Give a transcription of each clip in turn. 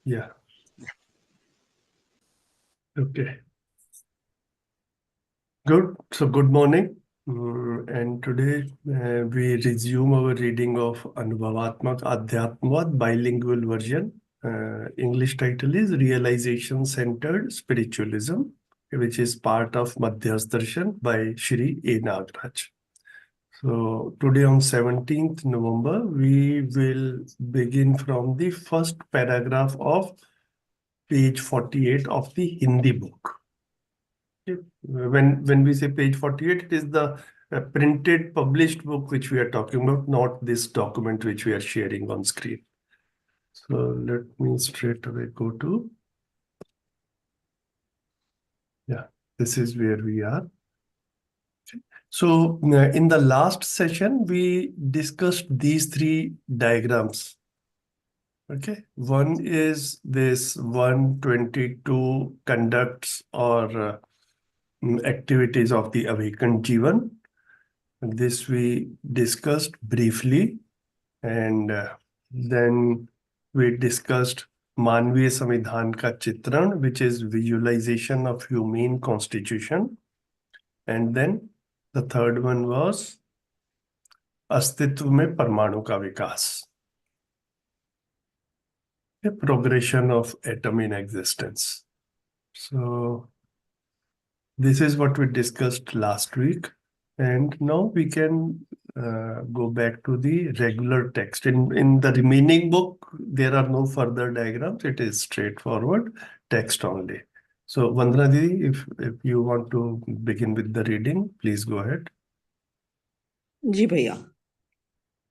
Yeah. Okay. Good. So, good morning. And today we resume our reading of Anubhavatmak Adhyatmavad bilingual version. English title is Realization Centered Spiritualism, which is part of Madhyas Darshan by Shri A. Nagraj. So, today on 17th November, we will begin from the first paragraph of page 48 of the Hindi book. When we say page 48, it is the printed published book which we are talking about, not this document which we are sharing on screen. So let me straight away go to, yeah, this is where we are. So in the last session, we discussed these three diagrams. Okay, one is this 122 conducts or activities of the awakened Jivan. This we discussed briefly, and then we discussed Manviya Samvidhan ka Chitran, which is visualization of humane constitution. And then the third one was अस्तित्व में परमाणु का विकास, a progression of atom in existence. So this is what we discussed last week. And now we can go back to the regular text. In the remaining book, there are no further diagrams. It is straightforward text only. So Vandana Didi, if you want to begin with the reading, please go ahead. जी भैया।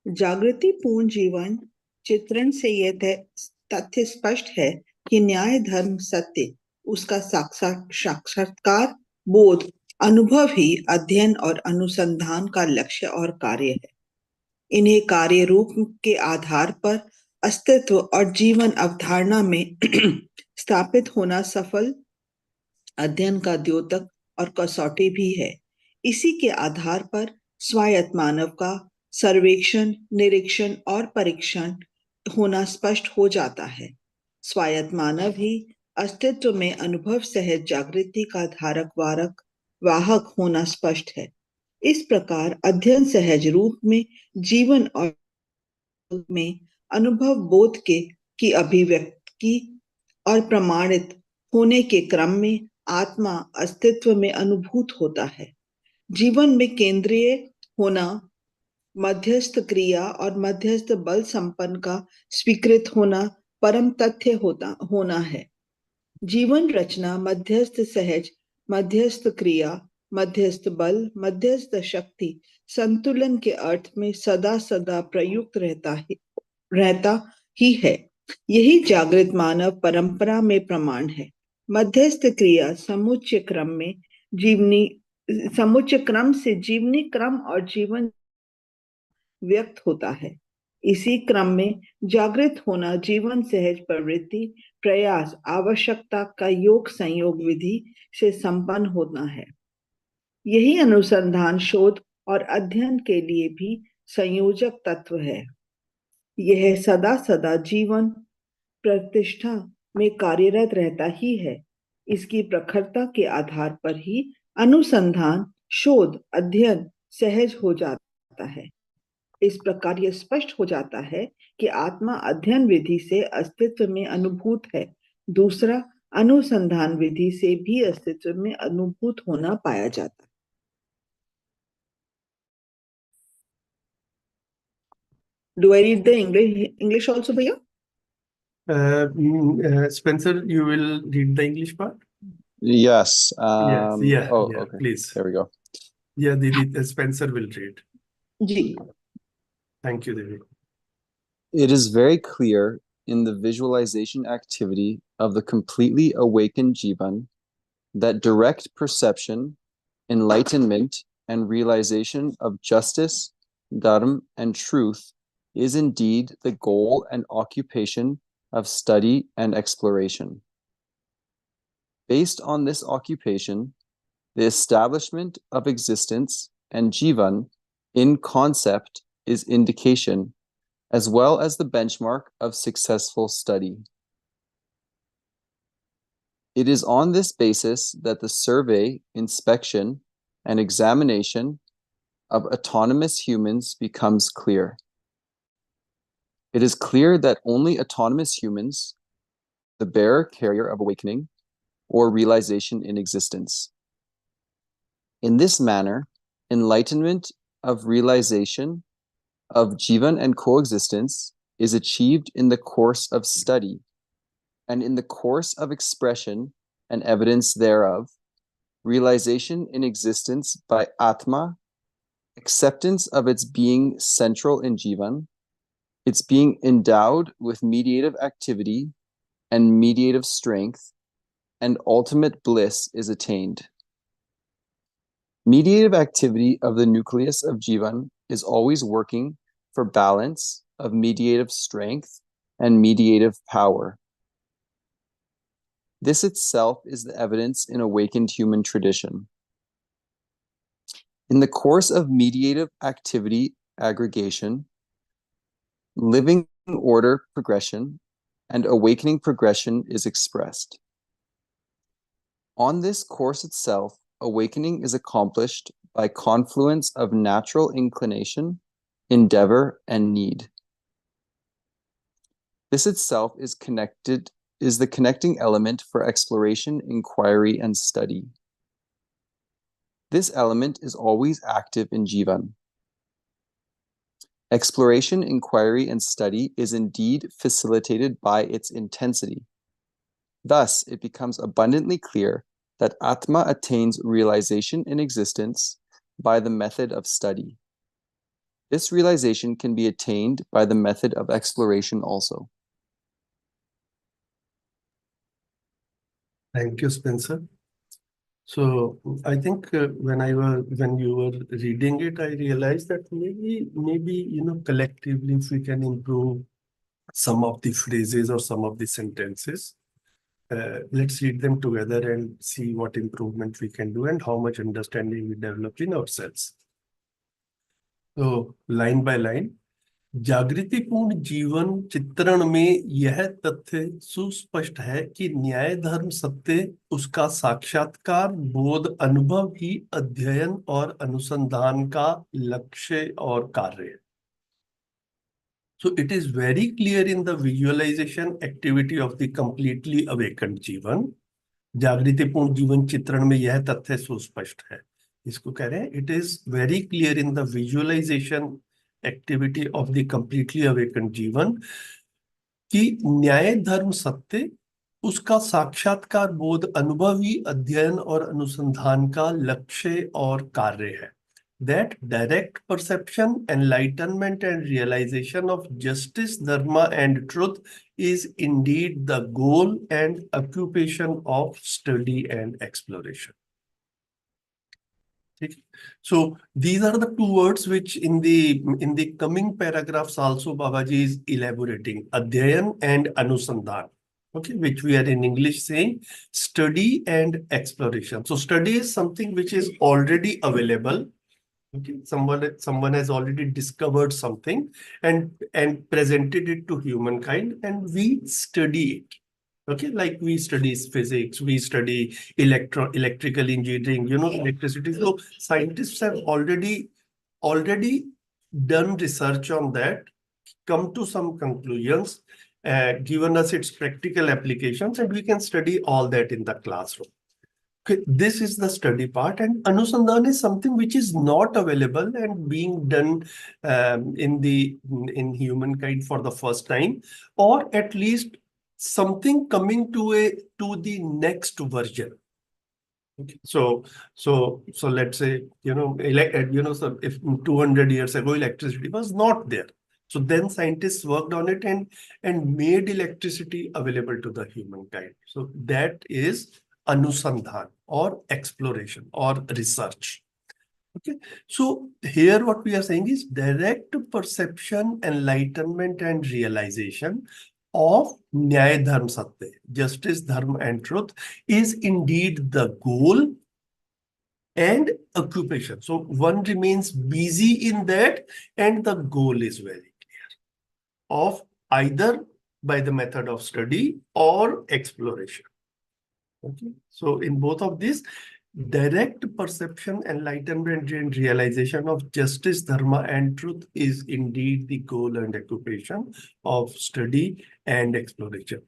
जागृति पूर्ण जीवन चित्रण से यह तथ्य स्पष्ट है कि न्याय धर्म सत्य उसका साक्षात्कार बोध अनुभव ही अध्ययन और अनुसंधान का लक्ष्य और कार्य है। इन्हें कार्य रूप के आधार पर अस्तित्व और जीवन अवधारणा में स्थापित होना सफल अध्ययन का द्योतक और कसौटी भी है। इसी के आधार पर स्वायत्त मानव का सर्वेक्षण, निरीक्षण और परीक्षण होना स्पष्ट हो जाता है। स्वायत्त मानव ही अस्तित्व में अनुभव सहज जागृति का धारक वाहक होना स्पष्ट है। इस प्रकार अध्ययन सहज रूप में जीवन और में अनुभव बोध की अभिव्यक्ति और प्रमाणित होने के क्रम में आत्मा अस्तित्व में अनुभूत होता है। जीवन में केंद्रीय होना, मध्यस्थ क्रिया और मध्यस्थ बल संपन्न का स्वीकृत होना परम तथ्य होना है। जीवन रचना मध्यस्थ सहज, मध्यस्थ क्रिया, मध्यस्थ बल, मध्यस्थ शक्ति संतुलन के अर्थ में सदा सदा प्रयुक्त रहता ही है। यही जागृत मानव परंपरा में प्रमाण है। मध्यस्थ क्रिया समुच्चय क्रम से जीवनी क्रम और जीवन व्यक्त होता है। इसी क्रम में जागृत होना जीवन सहज प्रवृत्ति, प्रयास, आवश्यकता का योग संयोग विधि से संपन्न होना है। यही अनुसंधान, शोध और अध्ययन के लिए भी संयोजक तत्व है। यह सदा सदा जीवन प्रतिष्ठा में कार्यरत रहता ही है। इसकी प्रखरता के आधार पर ही अनुसंधान, शोध, अध्ययन सहज हो जाता है। इस प्रकार यह स्पष्ट हो जाता है कि आत्मा अध्ययन विधि से अस्तित्व में अनुभूत है। दूसरा, अनुसंधान विधि से भी अस्तित्व में अनुभूत होना पाया जाता है। Do I read the English also, भैया? Spencer, you will read the English part? Yes. Yeah, okay. Please. There we go. Yeah, Didi, Spencer will read. Ji. Thank you, Didi. It is very clear in the visualization activity of the completely awakened Jivan that direct perception, enlightenment, and realization of justice, dharma, and truth is indeed the goal and occupation of study and exploration. Based on this occupation, the establishment of existence and Jivan in concept is indication, as well as the benchmark of successful study. It is on this basis that the survey, inspection, and examination of autonomous humans becomes clear. It is clear that only autonomous humans, the bearer carrier of awakening or realization in existence. In this manner, enlightenment of realization of jivan and coexistence is achieved in the course of study and in the course of expression and evidence thereof, realization in existence by Atma, acceptance of its being central in jivan, its being endowed with mediative activity and mediative strength, and ultimate bliss is attained. Mediative activity of the nucleus of jivan is always working for balance of mediative strength and mediative power. This itself is the evidence in awakened human tradition. In the course of mediative activity aggregation, living order progression, and awakening progression is expressed. On this course itself, awakening is accomplished by confluence of natural inclination, endeavor, and need. This itself is the connecting element for exploration, inquiry, and study. This element is always active in jivan. Exploration, inquiry, and study is indeed facilitated by its intensity. Thus, it becomes abundantly clear that Atma attains realization in existence by the method of study. This realization can be attained by the method of exploration also. Thank you, Spencer. So I think when you were reading it, I realized that maybe collectively, if we can improve some of the phrases or some of the sentences, let's read them together and see what improvement we can do and how much understanding we develop in ourselves. So line by line, जागृतिपूर्ण जीवन चित्रण में यह तथ्य सुस्पष्ट है कि न्याय धर्म सत्य उसका साक्षात्कार बोध अनुभव ही अध्ययन और अनुसंधान का लक्ष्य और कार्य है. So it is very clear in the visualization activity of the completely awakened जीवन. जागृतिपूर्ण जीवन चित्रण में यह तथ्य सुस्पष्ट है. इसको कह रहे हैं it is very clear in the visualisation activity of the completely awaken जीवन कि न्याय धर्म सत्य उसका साक्षात्कार बोध अनुभव ही अध्ययन और अनुसंधान का लक्ष्य और कार्य है. That direct perception, enlightenment, and realization of justice, dharma, and truth is indeed the goal and occupation of study and exploration. Okay. So these are the two words which in the coming paragraphs also Babaji is elaborating, Adhyayan and Anusandhan. Okay, which we are in English saying study and exploration. So study is something which is already available. Okay, someone has already discovered something and presented it to humankind, and we study it. Okay, like we study physics, we study electrical engineering, electricity. So scientists have already done research on that, come to some conclusions, given us its practical applications, and we can study all that in the classroom. Okay, this is the study part, and Anusandhan is something which is not available and being done in humankind for the first time, or at least something coming to the next version. Okay. So let's say so if 200 years ago electricity was not there, so then scientists worked on it and made electricity available to the humankind. So that is Anusandhan or exploration or research. Okay, so here what we are saying is direct perception, enlightenment, and realization of Nyaya Dharma Satya, justice, dharma, and truth is indeed the goal and occupation. So one remains busy in that, and the goal is very clear of either by the method of study or exploration. Okay, so in both of these, direct perception, enlightenment, and realization of justice, dharma, and truth is indeed the goal and occupation of study and exploration.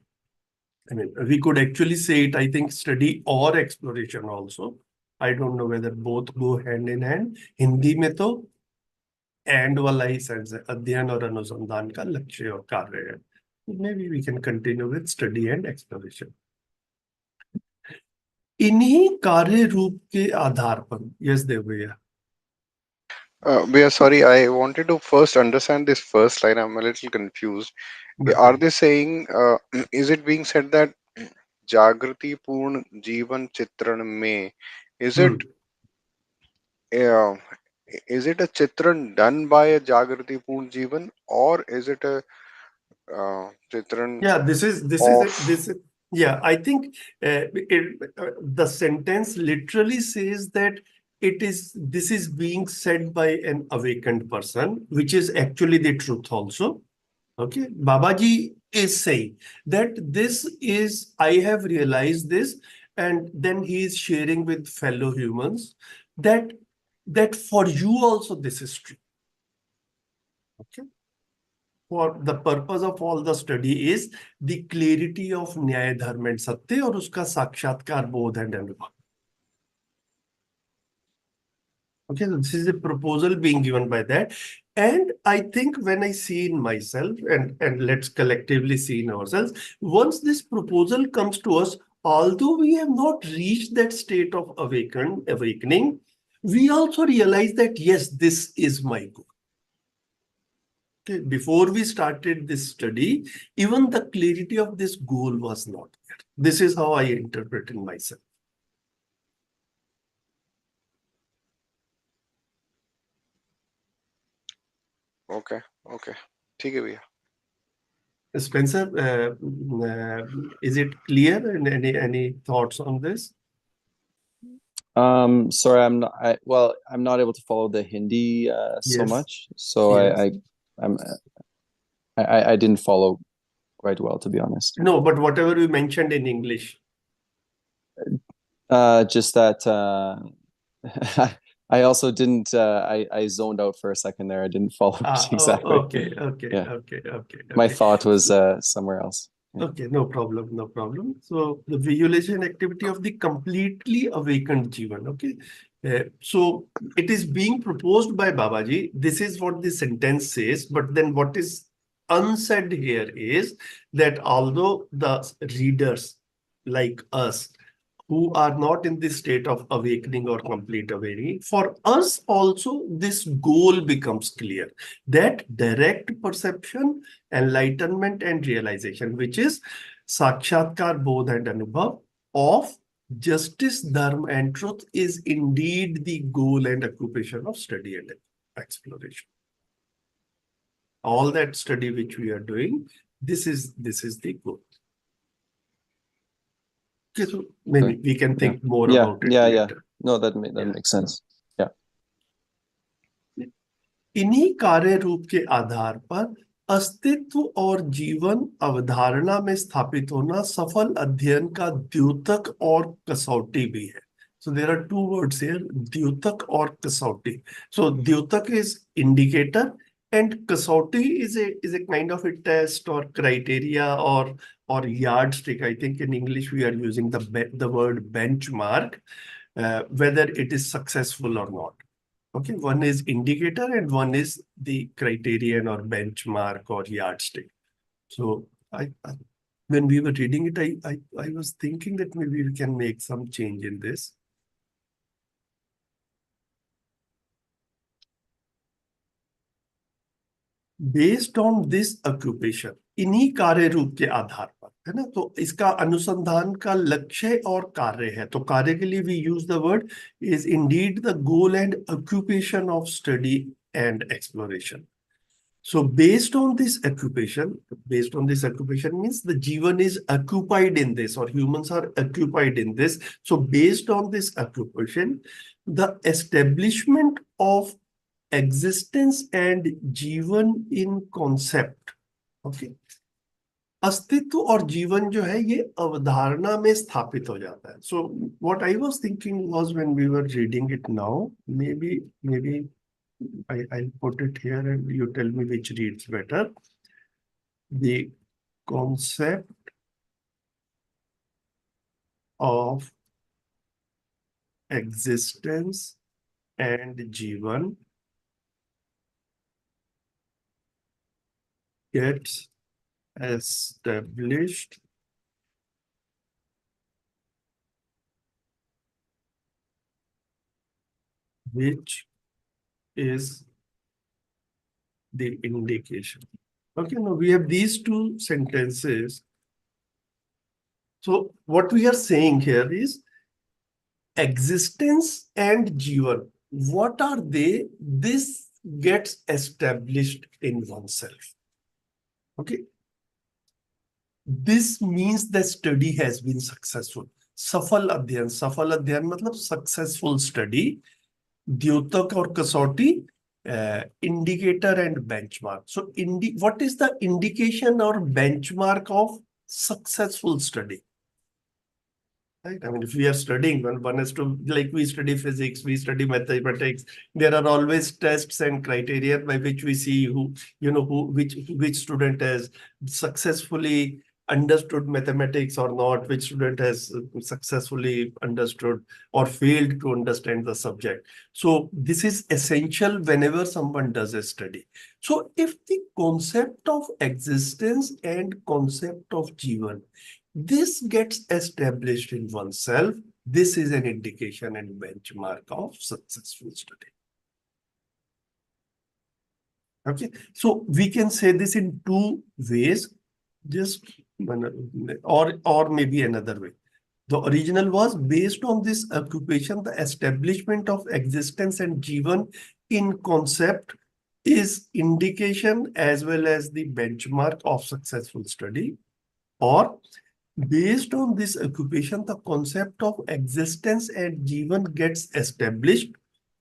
I mean, we could actually say it, I think, study or exploration also. I don't know whether both go hand in hand. Hindi में तो and वाला ही sense है, अध्ययन और अनुसंधान का लक्ष्य और कार्य है. Maybe we can continue with study and exploration. इन्हीं कार्य रूप के आधार पर, यस देव भैया. Bhaiya, sorry, I wanted to first understand this first line. I'm a little confused. Are they saying, is it being said that Jagrati Purn Jeevan Chitran Mein, is it uh, is it a chitran done by a Jagrati Purn Jeevan, or is it a chitran Yeah, this is of yeah, I think the sentence literally says that this is being said by an awakened person, which is actually the truth also. Okay, Babaji is saying that I have realized this, and then he is sharing with fellow humans that for you also this is true. Okay. For the purpose of all the study is the clarity of न्याय धर्म and सत्य और उसका साक्षात्कार बोध and अनुभव. Okay, so this is a proposal being given by that. And I think when I see in myself, and let's collectively see in ourselves, once this proposal comes to us, although we have not reached that state of awakening, we also realize that, yes, this is my goal. Okay, before we started this study, even the clarity of this goal was not there. This is how I interpret in myself. okay, ठीक है भैया. Spencer, is it clear? And any thoughts on this? Sorry, I'm not able to follow the Hindi so Yes. much, so Yes. I didn't follow quite well, to be honest. No, but whatever you mentioned in English. Just that I also didn't. I zoned out for a second there. I didn't follow exactly. Okay. Yeah. My thought was somewhere else. Okay, no problem. So the visualization activity of the completely awakened Jivan. Okay, so it is being proposed by Babaji. This is what the sentence says. But then what is unsaid here is that although the readers like us who are not in this state of awakening or complete awakening, for us also this goal becomes clear, that direct perception, enlightenment and realization, which is sakshatkar, bodh and anubhav of justice, dharma and truth, is indeed the goal and occupation of study and exploration. All that study which we are doing, this is the goal. Okay, so maybe we can think more about it later. No, that makes sense. Yeah. इन्हीं कार्य रूप के आधार पर अस्तित्व और जीवन अवधारणा में स्थापित होना सफल अध्ययन का द्योतक और कसौटी भी है. So there are two words here, द्योतक और कसौटी. So द्योतक is indicator and kasauti is a kind of a test or criteria or yardstick. I think in English we are using the word benchmark, whether it is successful or not. Okay, one is indicator and one is the criterion or benchmark or yardstick. So when we were reading it, I was thinking that maybe we can make some change in this. Based on this occupation, इन्हीं कार्य रूप के आधार पर, है ना, तो इसका अनुसंधान का लक्ष्य और कार्य है. तो कार्य के लिए we use the word is indeed the goal and occupation of study and exploration. So based on this occupation means the Jivan is occupied in this, or humans are occupied in this. So based on this occupation, the establishment of existence and Jivan in concept, okay, अस्तित्व और जीवन जो है ये अवधारणा में स्थापित हो जाता है. So what I was thinking was when we were reading it now, maybe I'll put it here and you tell me which reads better. The concept of existence and Jivan gets established which is the indication. Okay, now we have these two sentences. So what we are saying here is existence and Jivan. What are they? This gets established in oneself. Okay. This means the study has been successful. सफल अध्ययन मतलब successful study. द्योतक और कसौटी, indicator and benchmark. So what is the indication or benchmark of successful study? Right? I mean, if we are studying, one has to, like we study physics, we study mathematics, there are always tests and criteria by which we see which student has successfully understood mathematics or not, which student has successfully understood or failed to understand the subject. So this is essential whenever someone does a study. So if the concept of existence and concept of Jivan, this gets established in oneself, this is an indication and benchmark of successful study. Okay, so we can say this in two ways, just or maybe another way. The original was based on this occupation, the establishment of existence and Jivan in concept is indication as well as the benchmark of successful study. Or based on this occupation, the concept of existence and Jivan gets established,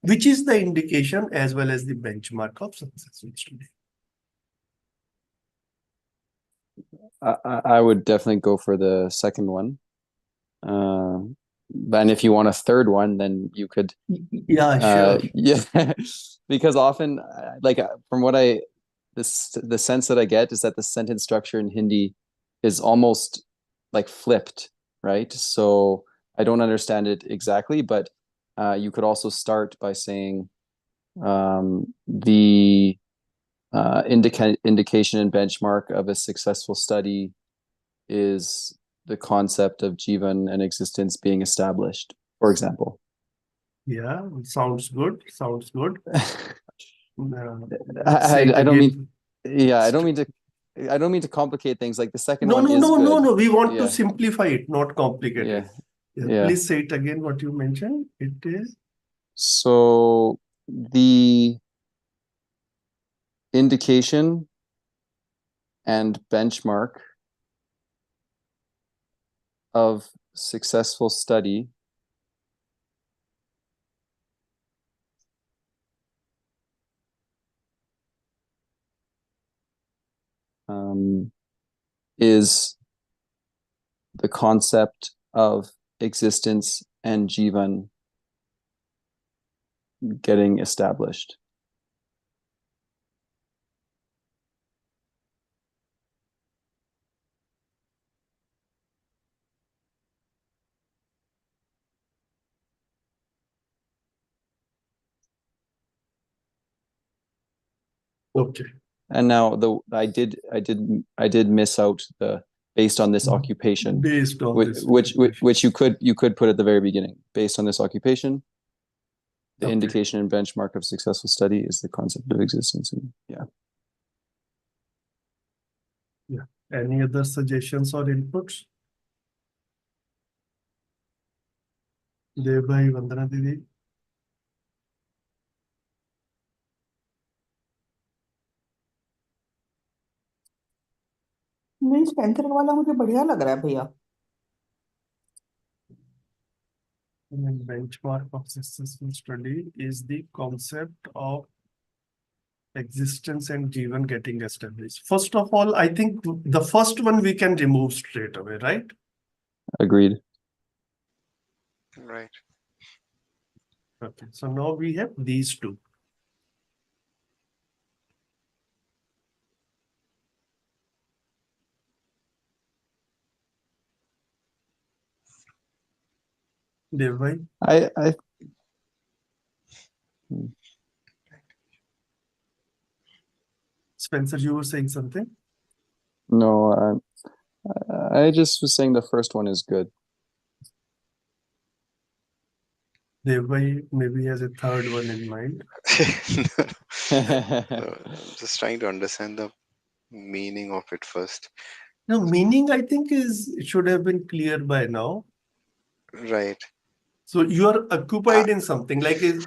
which is the indication as well as the benchmark of successful study. I would definitely go for the second one. And if you want a third one, then you could. Yeah, sure. Yeah, because often, from what the sense that I get is that the sentence structure in Hindi is almost like flipped, right? So I don't understand it exactly, but you could also start by saying the indication and benchmark of a successful study is the concept of Jivan and existence being established, for example. Yeah, sounds good. Sounds good. I don't mean, yeah, I don't mean to complicate things. Like the second one is good. No. We want to simplify it, not complicate it. Yeah. Please say it again, what you mentioned. It is. So the indication and benchmark of successful study is the concept of existence and Jivan getting established. Okay. And now I did miss out the based on this occupation. Based on which you could put at the very beginning. Based on this occupation, the indication and benchmark of successful study is the concept of existence. And yeah. Any other suggestions or inputs? Dev bhai, Vandana didi. नहीं, Spencer वाला मुझे बढ़िया लग रहा है भैया. Benchmark of successful study is the concept of Existence and Jivan getting established. First of all, I think the first one we can remove straight away, right? Agreed. Right. Okay, so now we have these two. Devbhai, I Spencer, you were saying something? no, I just was saying the first one is good. Devbhai maybe has a third one in mind. No, I'm just trying to understand the meaning of it first. Now, meaning I think should have been clear by now. Right. So you are occupied in something like a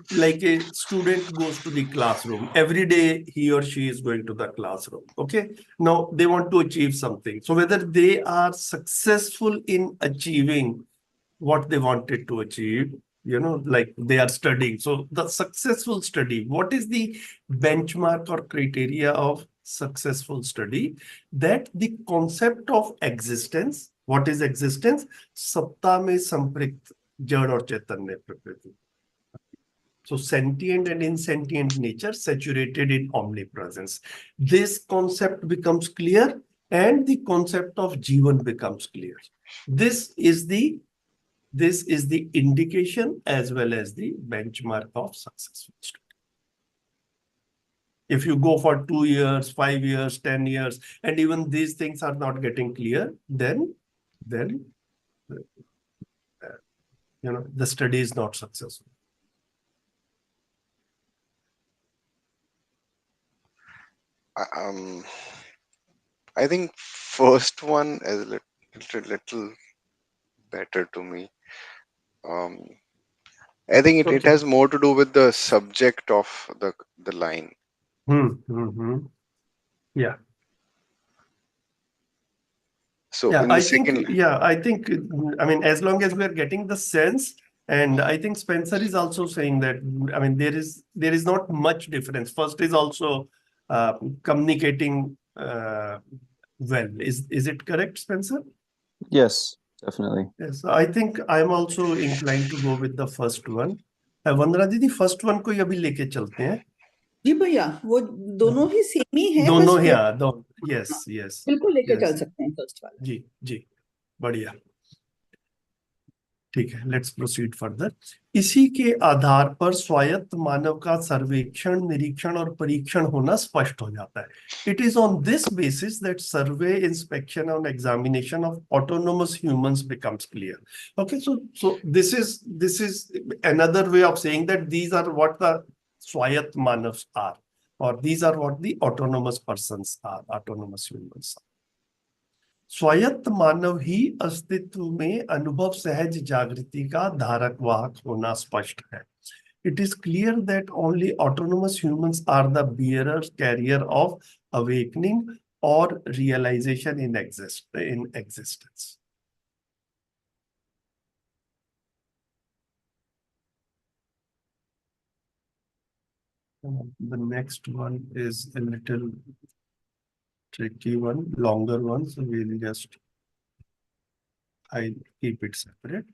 student goes to the classroom. Every day he or she is going to the classroom. Okay. Now they want to achieve something. So whether they are successful in achieving what they wanted to achieve, like they are studying. So the successful study, what is the benchmark or criteria of successful study? That the concept of existence, what is existence? सत्ता में संपृक्त जड़ और चैतन्य प्रकृति. So sentient and insentient nature saturated in omnipresence. This concept becomes clear and the concept of Jivan becomes clear. This is the indication as well as the benchmark of successful study. If you go for 2 years, 5 years, 10 years, and even these things are not getting clear, then the study is not successful. I think first one is a little better to me. I think it Okay. has more to do with the subject of the line. Yeah. So Yeah, in the I think, second, I mean, as long as we are getting the sense, and I think Spencer is also saying that, I mean, there is not much difference. First is also communicating well. Is it correct, Spencer? Yes, definitely. Yes, I think I'm also inclined to go with the first one. वंदना दीदी first one को ही अभी लेके चलते हैं. जी भैया, वो दोनों ही same ही है, बस दोनों फिर हाँ दो यस यस बिल्कुल लेके yes. चल सकते हैं फर्स्ट वाला. जी जी बढ़िया. ठीक है, लेट्स प्रोसीड फर्दर. इसी के आधार पर स्वायत्त मानव का सर्वेक्षण, निरीक्षण और परीक्षण होना स्पष्ट हो जाता है. It is on this basis that survey, inspection और examination of autonomous humans becomes clear. Okay, so this is another way of saying that these are what the स्वायत्त मानव्स आर, और these are what the autonomous persons are, autonomous humans. स्वायत्त मानव ही अस्तित्व में अनुभव सहज जागृति का धारक वाहक होना स्पष्ट है. It is clear that only autonomous humans are the bearers, carrier of awakening or realization in existence. The next one is a little tricky one, longer one, so we'll just I keep it separate.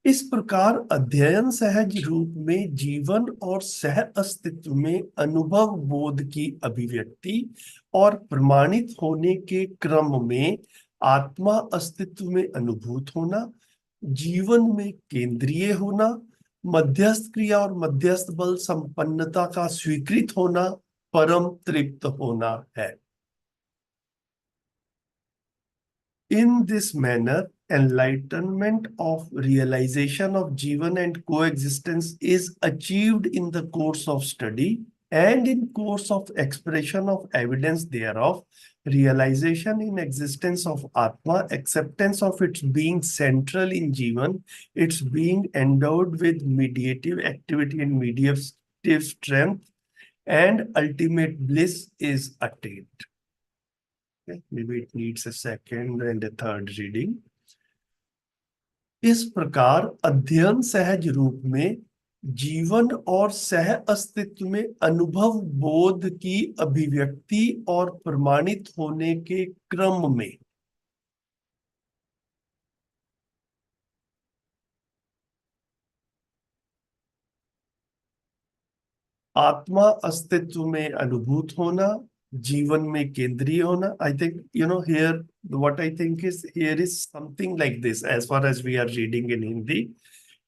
इस प्रकार अध्ययन सहज रूप में जीवन और सह अस्तित्व में अनुभव बोध की अभिव्यक्ति और प्रमाणित होने के क्रम में आत्मा अस्तित्व में अनुभूत होना, जीवन में केंद्रीय होना, मध्यस्थ क्रिया और मध्यस्थ बल संपन्नता का स्वीकृत होना, परम तृप्त होना है. In this manner, enlightenment of realization of Jivan and coexistence is achieved in the course of study and in course of expression of evidence thereof, realization in existence of Atma, acceptance of its being central in Jivan, its being endowed with mediative activity and mediative strength, and ultimate bliss is attained. Okay, maybe it needs a second and a third reading. इस प्रकार अध्ययन सहज रूप में जीवन और सह अस्तित्व में अनुभव बोध की अभिव्यक्ति और प्रमाणित होने के क्रम में आत्मा अस्तित्व में अनुभूत होना, जीवन में केंद्रीय होना. I think here what I think is here is something like this as far as we are reading in Hindi.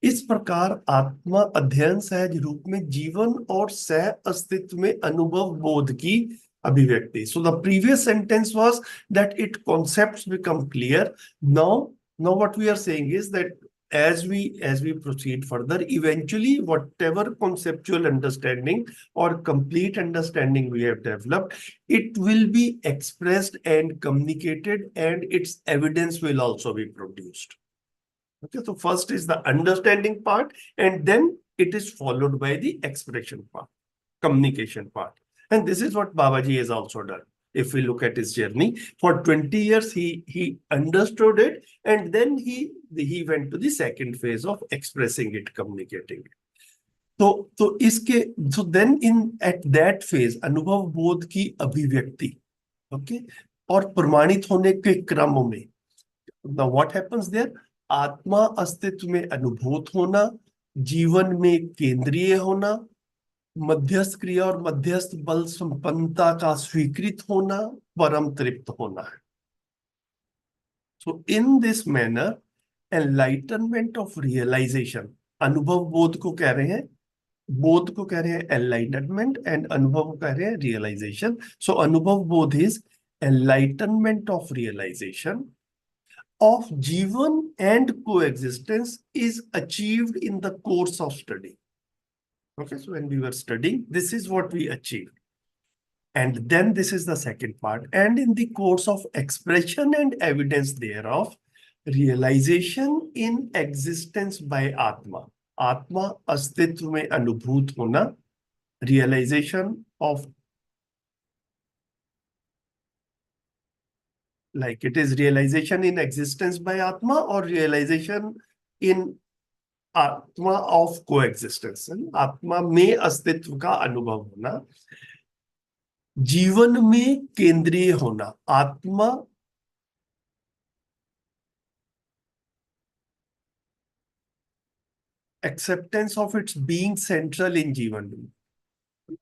इस प्रकार आत्मा अध्ययन सहज रूप में जीवन और सह अस्तित्व में अनुभव बोध की अभिव्यक्ति. So the previous sentence was that it concepts become clear. Now what we are saying is that as we proceed further, eventually whatever conceptual understanding or complete understanding we have developed, it will be expressed and communicated, and its evidence will also be produced. Okay, so first is the understanding part, and then it is followed by the expression part, communication part. And this is what Babaji has also done. If we look at his journey, for 20 years, he understood it, and then he went to the second phase of expressing it, communicating it. So then at that phase, अनुभव बोध की अभिव्यक्ति, okay, और प्रमाणित होने के क्रम में, now what happens there? आत्मा अस्तित्व में अनुभूत होना, जीवन में केंद्रीय होना, मध्यस्थ क्रिया और मध्यस्थ बल संपन्नता का स्वीकृत होना, परम तृप्त होना है. So in this manner, enlightenment of realization, अनुभव बोध को कह रहे हैं, बोध को कह रहे हैं enlightenment, and अनुभव को कह रहे हैं realization. So अनुभव बोध is enlightenment of realization of jivan and coexistence is achieved in the course of study. Okay, so when we were studying, this is what we achieved. And then this is the second part. And in the course of expression and evidence thereof, realization in existence by Atma. Atma अस्तित्व में अनुभूत होना, realization of, like it is realization in existence by Atma or realization in आत्मा of coexistence, आत्मा में अस्तित्व का अनुभव होना, जीवन में केंद्रीय होना, atma acceptance of its being central in jeevan,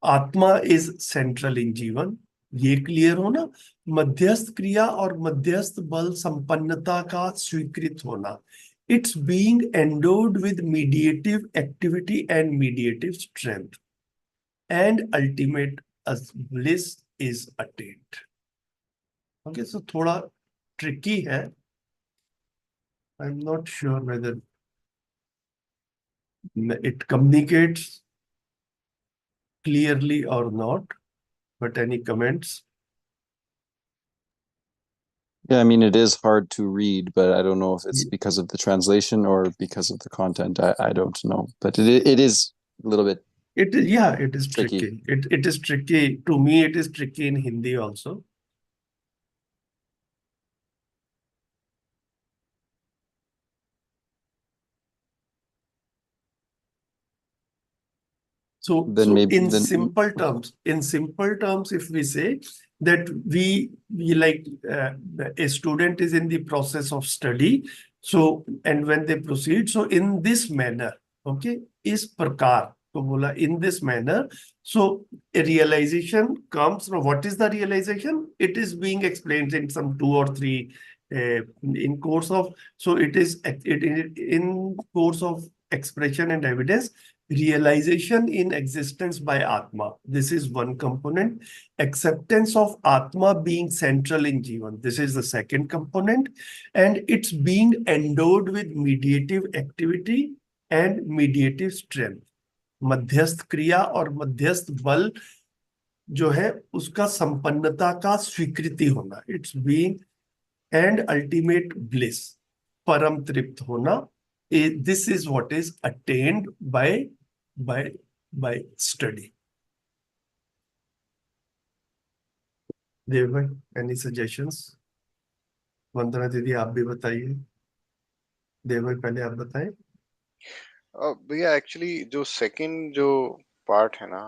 atma is central in जीवन, ये क्लियर होना, मध्यस्थ क्रिया और मध्यस्थ बल संपन्नता का स्वीकृत होना, it's being endowed with mediative activity and mediative strength, and ultimate bliss is attained. Okay, so थोड़ा tricky है. I'm not sure whether it communicates clearly or not, but any comments? Yeah, I mean, it is hard to read, but I don't know if it's because of the translation or because of the content. I don't know, but it is a little bit. It is, yeah, it is tricky. It is tricky. To me, it is tricky in Hindi also. So in simple terms, if we say that we like a student is in the process of study, so and when they proceed, so in this manner, okay, is prakar. So bola in this manner, so a realization comes. Now, what is the realization? It is being explained in some 2 or 3 in course of. So it is in course of expression and evidence. Realization in existence by Atma. This is one component. Acceptance of Atma being central in Jivan. This is the second component. And it's being endowed with mediative activity and mediative strength. मध्यस्थ क्रिया और मध्यस्थ बल जो है उसका संपन्नता का स्वीकृति होना. It's being and ultimate bliss. परम तृप्त होना. This is what is attained by study. देव भाई, any suggestions? वंदना दीदी आप भी बताइए. देव भाई पहले आप बताएं. भैया एक्चुअली जो सेकंड जो पार्ट है ना,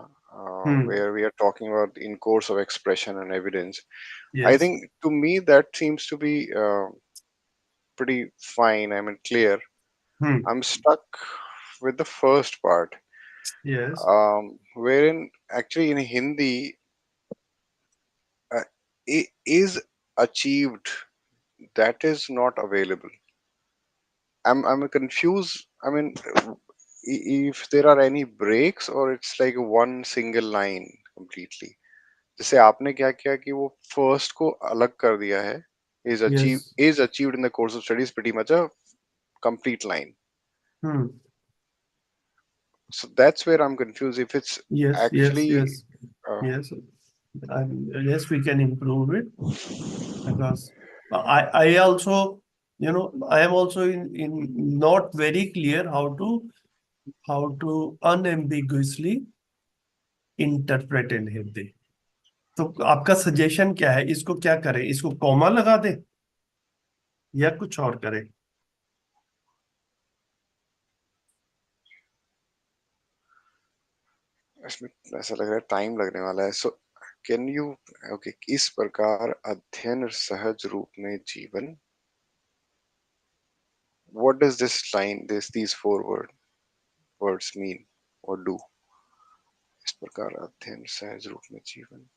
where we are talking about in course of expression and evidence, I Yes. think to me that seems to be pretty fine. I mean, clear. I'm stuck with the first part, Yes. wherein actually in Hindi uh, is achieved, that is not available. I'm confused. I mean, if there are any breaks or it's like one single line completely. जैसे आपने क्या किया कि वो first को अलग कर दिया है, Yes. is achieved in the course of study is pretty much a complete line. So that's where I'm confused. If it's Yes. Yes. actually Yes. Yes. Yes, we can improve it because I also, I am also in not very clear how to unambiguously interpret in Hindi. तो आपका suggestion क्या है? इसको क्या करें? इसको comma लगा दें या कुछ और करें? इसमें ऐसा लग रहा है टाइम लगने वाला है. So can you, okay, इस प्रकार अध्ययन सहज रूप में जीवन. What does this line, these four words mean or do? इस प्रकार अध्ययन सहज रूप में जीवन.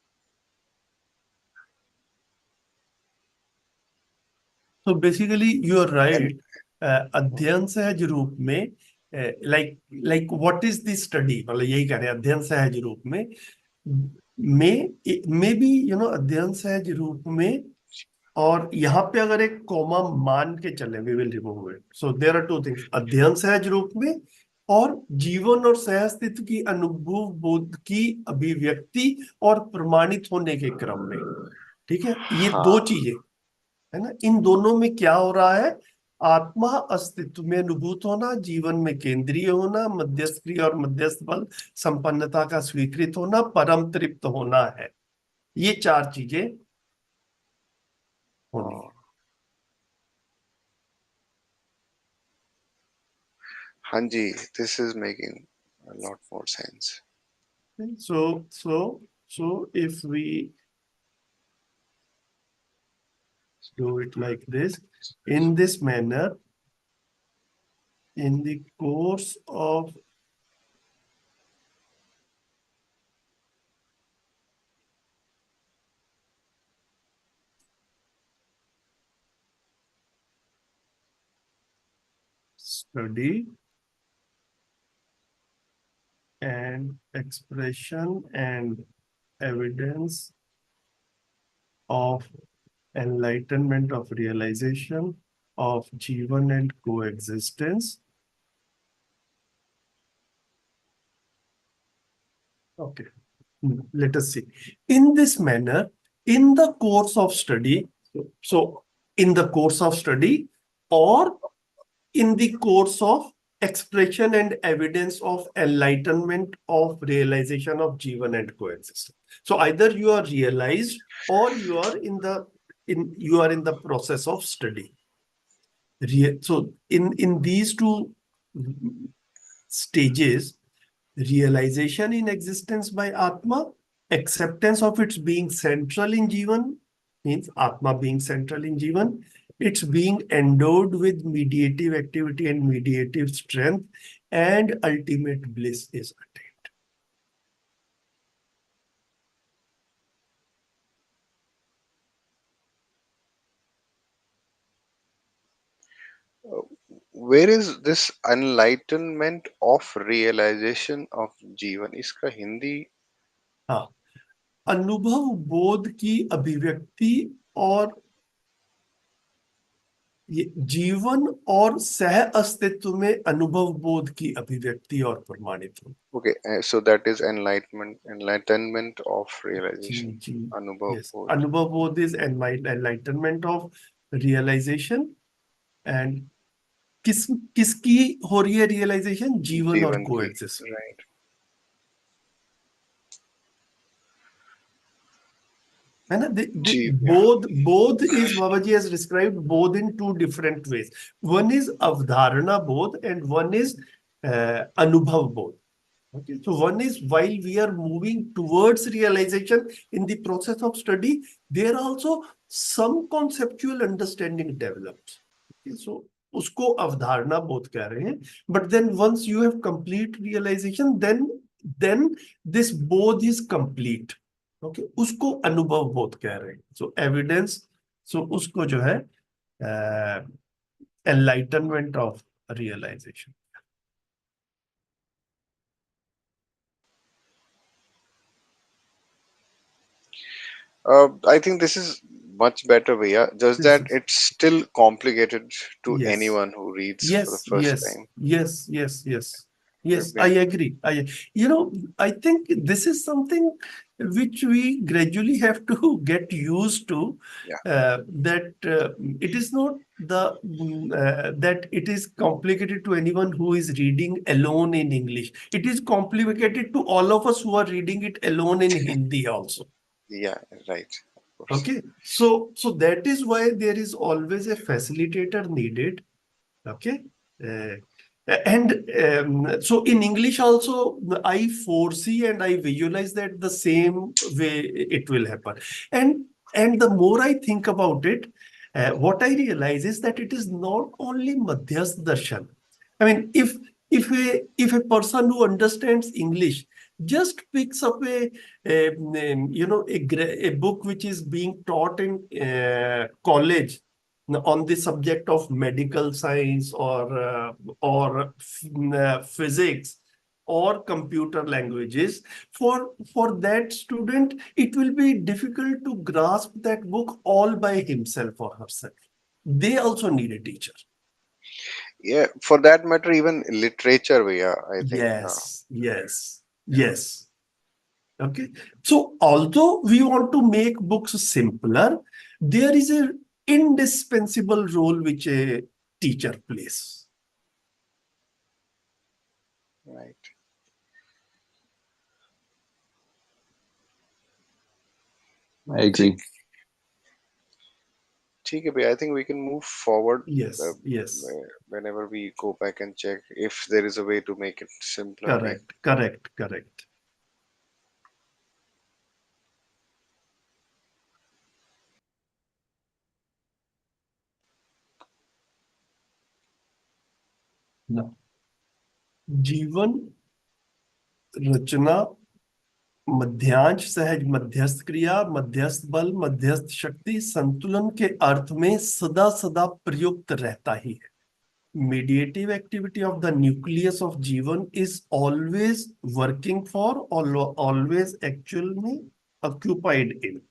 So basically, you are And right. अध्ययन सहज रूप में like what is the study? मतलब यही कह रहे हैं अध्ययन सहज रूप में मे बी अध्ययन सहज रूप में, और यहाँ पे अगर एक कॉमा मान के चले we will remove it. So there are two things, अध्ययन सहज रूप में और जीवन और सहअस्तित्व की अनुभव बोध की अभिव्यक्ति और प्रमाणित होने के क्रम में. ठीक है, ये दो हाँ, चीजें है ना. इन दोनों में क्या हो रहा है? आत्मा अस्तित्व में अनुभूत होना, जीवन में केंद्रीय होना, मध्यस्थ क्रिया और मध्यस्थ बल संपन्नता का स्वीकृत होना, परम तृप्त होना है. ये चार चीजें होनी है. हाँ जी, this is making a lot more sense. So if we do it like this, in this manner, in the course of study and expression and evidence of enlightenment of realization of Jivan and coexistence. Okay, let us see. In this manner, in the course of study, so in the course of study or in the course of expression and evidence of enlightenment of realization of Jivan and coexistence. So either you are realized or you are in the process of study. So in these two stages, realization in existence by Atma, acceptance of its being central in Jivan, means Atma being central in Jivan, it's being endowed with mediative activity and mediative strength, and ultimate bliss is attained. Where is this enlightenment of realization of जीवन? इसका हिंदी हाँ, अनुभव बोध की अभिव्यक्ति और ये जीवन और सह अस्तित्व में अनुभव बोध की अभिव्यक्ति और प्रमाणित हो. okay, so that is enlightenment of realization. जी. अनुभव Yes, बोध. अनुभव बोध is enlightenment of realization. and किसकी हो रही है रियलाइजेशन? जीवन और जीवन की, कोएग्जिस्ट. right. है ना. जी both is Babaji has described both in two different ways. One is avdharana both and one is anubhav bodh. Okay, so one is while we are moving towards realization in the process of study, there also some conceptual understanding develops. Okay, so usko avdharna bodh keh rahe hain, but then once you have complete realization, then this bodh is complete. Okay, usko anubhav bodh keh rahe hain. So evidence, so usko jo hai enlightenment of realization. I think this is much better, Bhaiya. Just This that is it's still complicated to yes. anyone who reads for the Yes, first yes, time. yes, yes, yes, yes. I Maybe- agree. I think this is something which we gradually have to get used to. Yeah, That it is not that it is complicated to anyone who is reading alone in English. It is complicated to all of us who are reading it alone in Hindi also. yeah, right. Of course. Okay, so that is why there is always a facilitator needed. Okay. Uh, and so in English also, I foresee and I visualize that the same way it will happen. And the more I think about it, what I realize is that it is not only Madhyas Darshan. I mean, if a person who understands English just picks up a book which is being taught in college on the subject of medical science or physics or computer languages, for that student it will be difficult to grasp that book all by himself or herself. They also need a teacher. Yeah, for that matter, even literature, Bhaiya, I think. Yes, yes, Yeah. yes. Okay. So although we want to make books simpler, there is a indispensable role which a teacher plays. Right. I agree. ठीक है भैया, I think we can move forward Yes, yes. whenever we go back and check if there is a way to make it simpler again. Correct, correct, correct. Now, जीवन रचना मध्यांश सहज मध्यस्थ क्रिया मध्यस्थ बल मध्यस्थ शक्ति संतुलन के अर्थ में सदा सदा प्रयुक्त रहता ही है. Mediative activity of the nucleus of Jivan is always working for or always actually occupied in.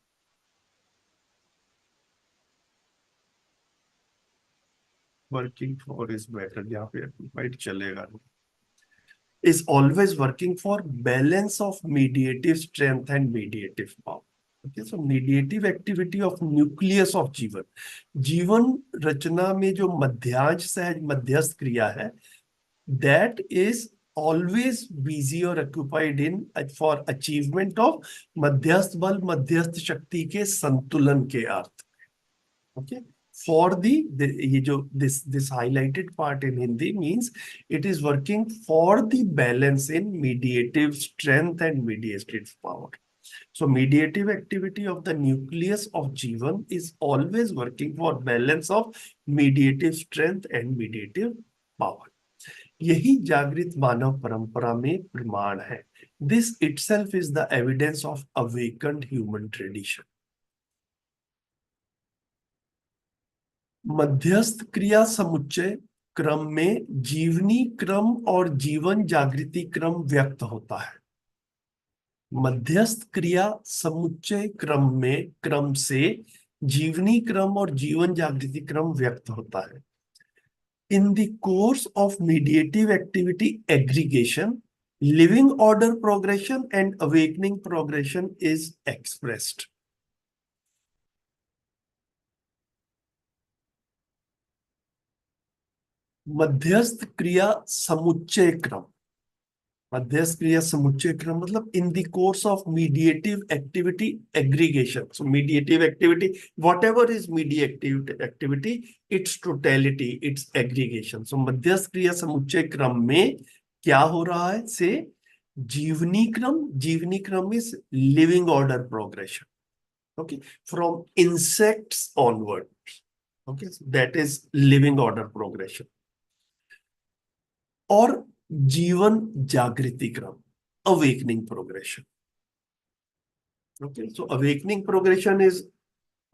Working for is better. यहाँ पे occupied चलेगा. Is always working for balance of mediative strength and mediative power. Okay, so mediative activity of nucleus of जीवन. जीवन रचना में जो मध्यांश सहज मध्यस्थ क्रिया है, that is always busy or occupied in for achievement of मध्यस्थ बल मध्यस्थ शक्ति के संतुलन के अर्थ. Okay, for ये जो this highlighted part in Hindi means it is working for the balance in mediative strength and mediative power. So mediative activity of the nucleus of Jivan is always working for balance of mediative strength and mediative power. यही जागृत मानव परंपरा में प्रमाण है. This itself is the evidence of awakened human tradition. मध्यस्थ क्रिया समुच्चय क्रम में जीवनी क्रम और जीवन जागृति क्रम व्यक्त होता है. मध्यस्थ क्रिया समुच्चय क्रम से जीवनी क्रम और जीवन जागृति क्रम व्यक्त होता है. In the course of mediative activity aggregation, living order progression and awakening progression is expressed. मध्यस्थ क्रिया समुच्चय क्रम. मध्यस्थ क्रिया समुच्चय क्रम मतलब in the course of mediative activity aggregation. So mediative activity, whatever is mediative activity, its totality, its aggregation. So मध्यस्थ क्रिया समुच्चय क्रम में क्या हो रहा है से जीवनी क्रम is living order progression. Okay, from insects onward. Okay, so that is living order progression. और जीवन जागृति क्रम, awakening progression. Okay, so awakening progression is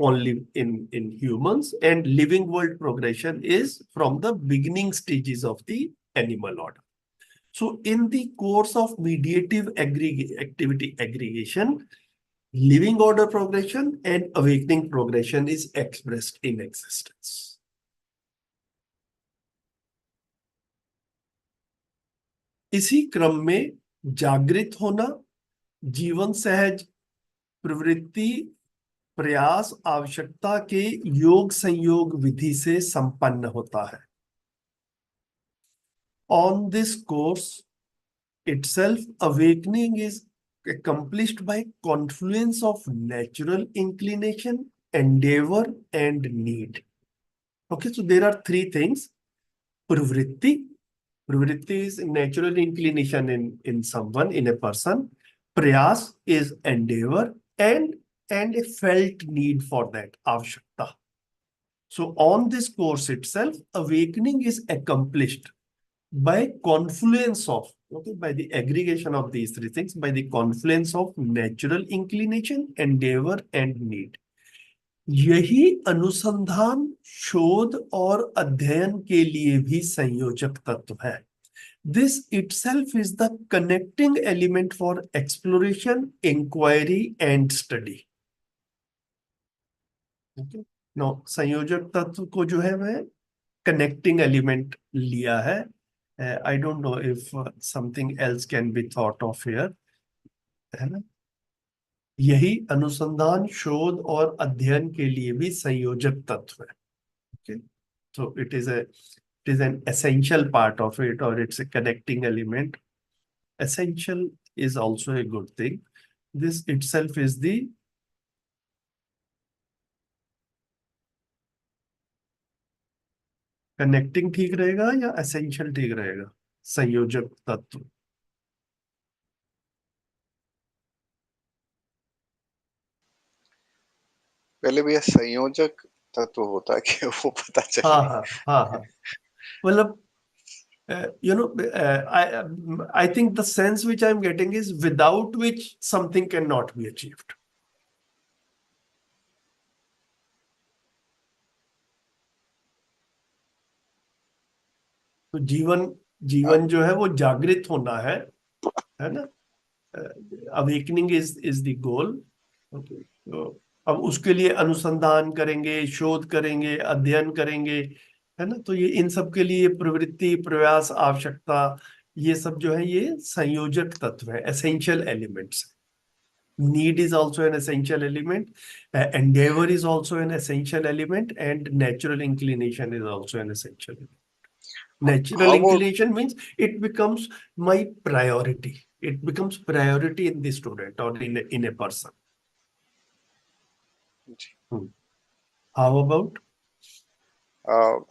only in humans, and living world progression is from the beginning stages of the animal order. So in the course of mediative activity aggregation, living order progression and awakening progression is expressed in existence. इसी क्रम में जागृत होना जीवन सहज प्रवृत्ति प्रयास आवश्यकता के योग संयोग विधि से संपन्न होता है. On this course itself, awakening is accomplished by confluence of natural inclination, endeavor, and need. Okay, so there are three things. Pravritti. Pravritti is natural inclination in someone, in a person. Prayas is endeavor, and a felt need for that, avashakta. So on this course itself, awakening is accomplished by confluence of, okay, by the aggregation of these three things, by the confluence of natural inclination, endeavor, and need. यही अनुसंधान शोध और अध्ययन के लिए भी संयोजक तत्व है. This itself is the connecting element for exploration, inquiry, and study. Okay. Now, संयोजक तत्व को जो है वह connecting element लिया है. I don't know if something else can be thought of here. है ना? यही अनुसंधान शोध और अध्ययन के लिए भी संयोजक तत्व है. Okay. So it is an essential part of it, or it's a connecting element. Essential is also a good thing. This itself is the connecting ठीक रहेगा या essential ठीक रहेगा? संयोजक तत्व. पहले भैया संयोजक तत्व होता है कि वो पता चले. हाँ. मतलब I think the sense which I'm getting is without which something cannot be achieved. तो जीवन जो है वो जागृत होना है ना? Awakening is the goal. Okay, तो अब उसके लिए अनुसंधान करेंगे, शोध करेंगे, अध्ययन करेंगे, है ना? तो ये इन सब के लिए प्रवृत्ति प्रयास आवश्यकता, ये सब जो है ये संयोजक तत्व है, essential elements. Need is also an essential element. Endeavor is also an essential element, and natural inclination is also an essential element. Natural How about inclination means it becomes my priority. It becomes priority in the student or in a person. How about?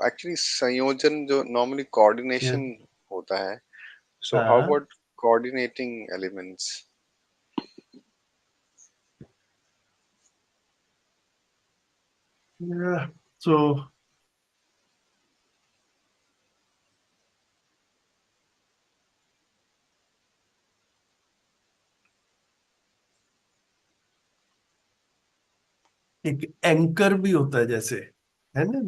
Actually संयोजन जो normally coordination होता है. So how about coordinating elements? Yeah. So एक anchor भी होता है, जैसे है ना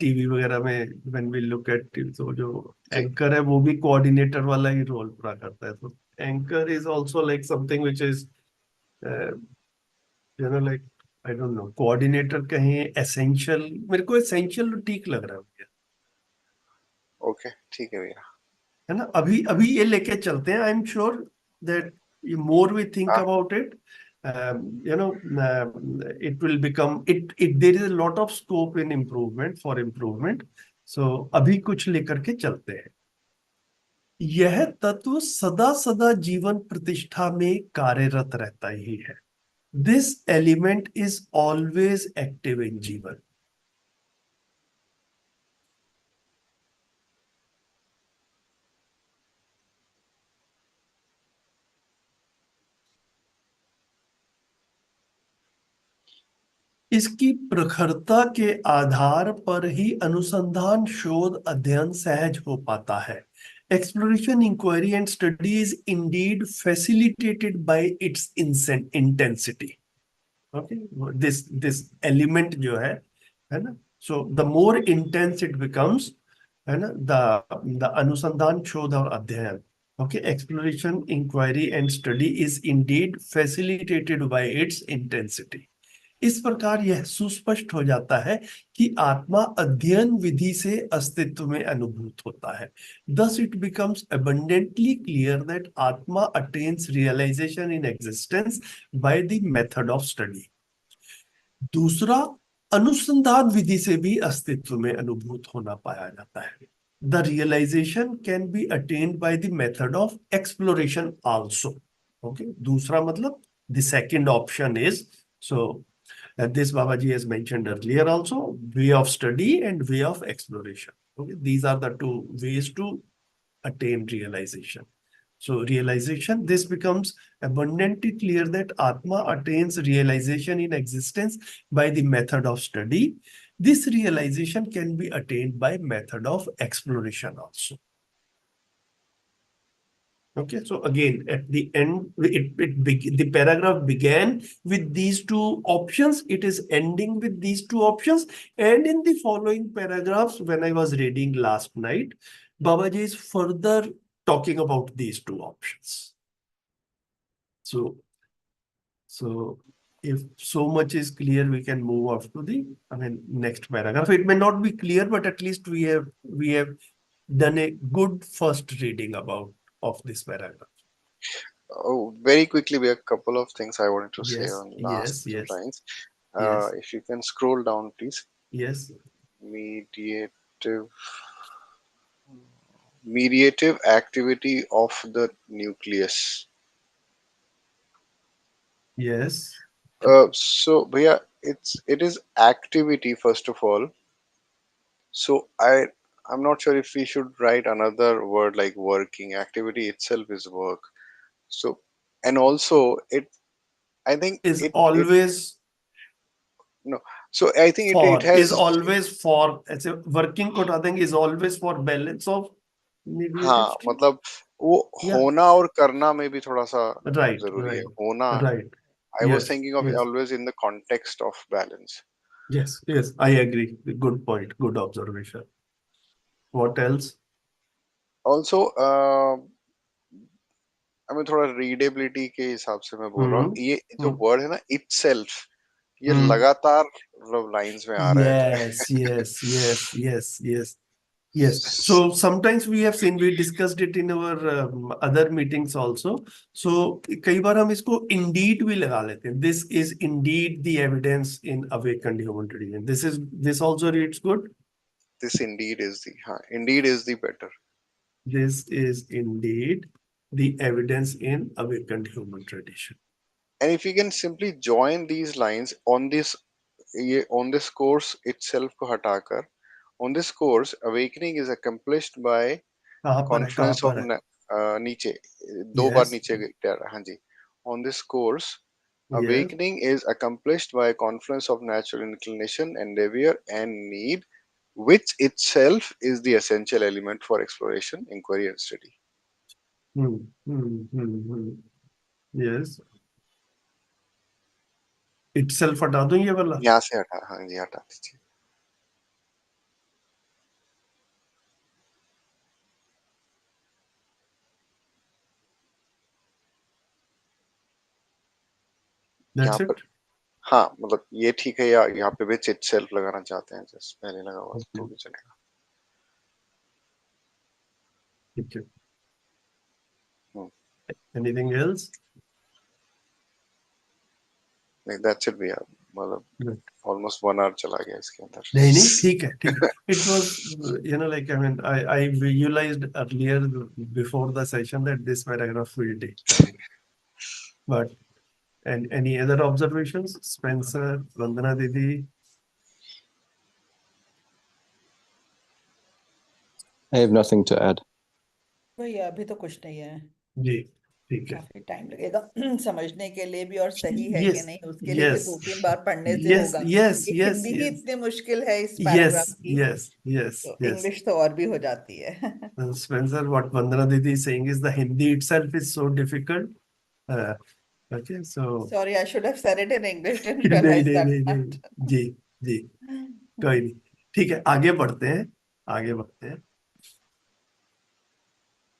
टीवी वगैरह में, when we look at TV, तो जो एंकर है वो भी कोऑर्डिनेटर वाला ही रोल पूरा करता है. तो anchor is also like something which is like, I don't know, coordinator कहें, एसेंशियल. मेरे को एसेंशियल ठीक लग रहा है भैया. Okay, ठीक है भैया. है ना? अभी अभी ये लेके चलते हैं. I am sure that more we think about it, it will become there is a lot of scope in improvement. So अभी कुछ लेकर के चलते हैं. यह तत्व सदा सदा जीवन प्रतिष्ठा में कार्यरत रहता ही है. This element is always active in जीवन. इसकी प्रखरता के आधार पर ही अनुसंधान, शोध, अध्ययन सहज हो पाता है. Exploration, inquiry and study is indeed facilitated by its intensity. Okay, this element जो है ना, so the more intense it becomes, है ना, the अनुसंधान, शोध और अध्ययन. Okay, exploration, inquiry and study is indeed facilitated by its intensity. इस प्रकार यह सुस्पष्ट हो जाता है कि आत्मा अध्ययन विधि से अस्तित्व में अनुभूत होता है. Thus it becomes abundantly clear that Atma attains realization in existence by the method of study. दूसरा, अनुसंधान विधि से भी अस्तित्व में अनुभूत होना पाया जाता है. The realization can be attained by the method of exploration also. Okay, दूसरा मतलब the second option is, so this Babaji has mentioned earlier also, way of study and way of exploration. Okay, these are the two ways to attain realization. So realization, this becomes abundantly clear that Atma attains realization in existence by the method of study. This realization can be attained by method of exploration also. Okay, so again, at the end, the paragraph began with these two options. It is ending with these two options. And in the following paragraphs, when I was reading last night, Babaji is further talking about these two options. So if so much is clear, we can move off to the, next paragraph. It may not be clear, but at least we have done a good first reading of this paragraph. Oh, very quickly, we have a couple of things I wanted to say Yes, on last yes, yes, lines. yes, If you can scroll down, please. yes, Mediative activity of the nucleus. yes. So, Bhaiya, it is activity first of all. So I'm not sure if we should write another word like working. Activity itself is work. So, and also I think Is it always no. So I think it is has always for, as a working code, I think is always for balance of mediative हाँ state. मतलब वो Yeah, होना और करना में भी थोड़ा सा right, जरूरी है right, होना. right. I was Yes, thinking of yes, always in the context of balance. yes, yes. I agree. Good point. Good observation. What else? Also, मैं थोड़ा रीडेबिलिटी के हिसाब से मैं बोल रहा हूँ Hmm. ये जो Hmm. वर्ड है ना itself ये Hmm. लगातार मतलब लाइंस में आ रहा है. Yes, yes, yes, yes, yes. Yes. So sometimes we have seen, we discussed it in our other meetings also. So कई बार हम इसको indeed भी लगा लेते हैं. This is indeed the evidence in awakened human tradition. This also reads good. This indeed is the better. This is indeed the evidence in awakened human tradition. And if you can simply join these lines on this course itself को हटाकर on this course awakening is accomplished by कहाँ पर है? कहाँ confluence of पर है? नीचे दो बार Yes, नीचे हाँ जी. On this course yes. awakening is accomplished by confluence of natural inclination, endeavor and need, which itself is the essential element for exploration, inquiry and study. Hmm, hmm, hmm, hmm. Yes. Itself हटा दूं ये वाला? यहाँ से हटा हाँ जी हटा दीजिए. यहाँ That's पर it. हाँ मतलब ये ठीक है या यहाँ पे विच itself लगाना चाहते हैं जैसे पहले लगा हुआ Okay. तो भी चलेगा. ठीक है. हम्म. Anything else? नहीं that's it भैया मतलब Good. almost 1 hour चला गया इसके अंदर. नहीं ठीक है ठीक है. It was like I visualized earlier before the session that this paragraph will take time. But and any other observations? Spencer, Vandana Didi? I have nothing to add. भैया अभी तो कुछ नहीं है. जी. ठीक है। काफी टाइम लगेगा समझने के लिए भी, और सही है कि यस नहीं उसके लिए भी यस 2-3 बार पढ़ने से यस होगा। यस ये यस हिंदी ही यस इतनी मुश्किल है इस यस पैराग्राफ की, यस यस तो यस इंग्लिश तो और भी हो जाती है Spencer, what Vandana Didi is saying is the Hindi itself is so difficult. Uh, okay, so sorry, I should have said it in English, didn't नहीं realise नहीं दैट नहीं पार्ट नहीं, जी जी, कोई नहीं। ठीक है, आगे बढ़ते हैं, आगे बढ़ते हैं।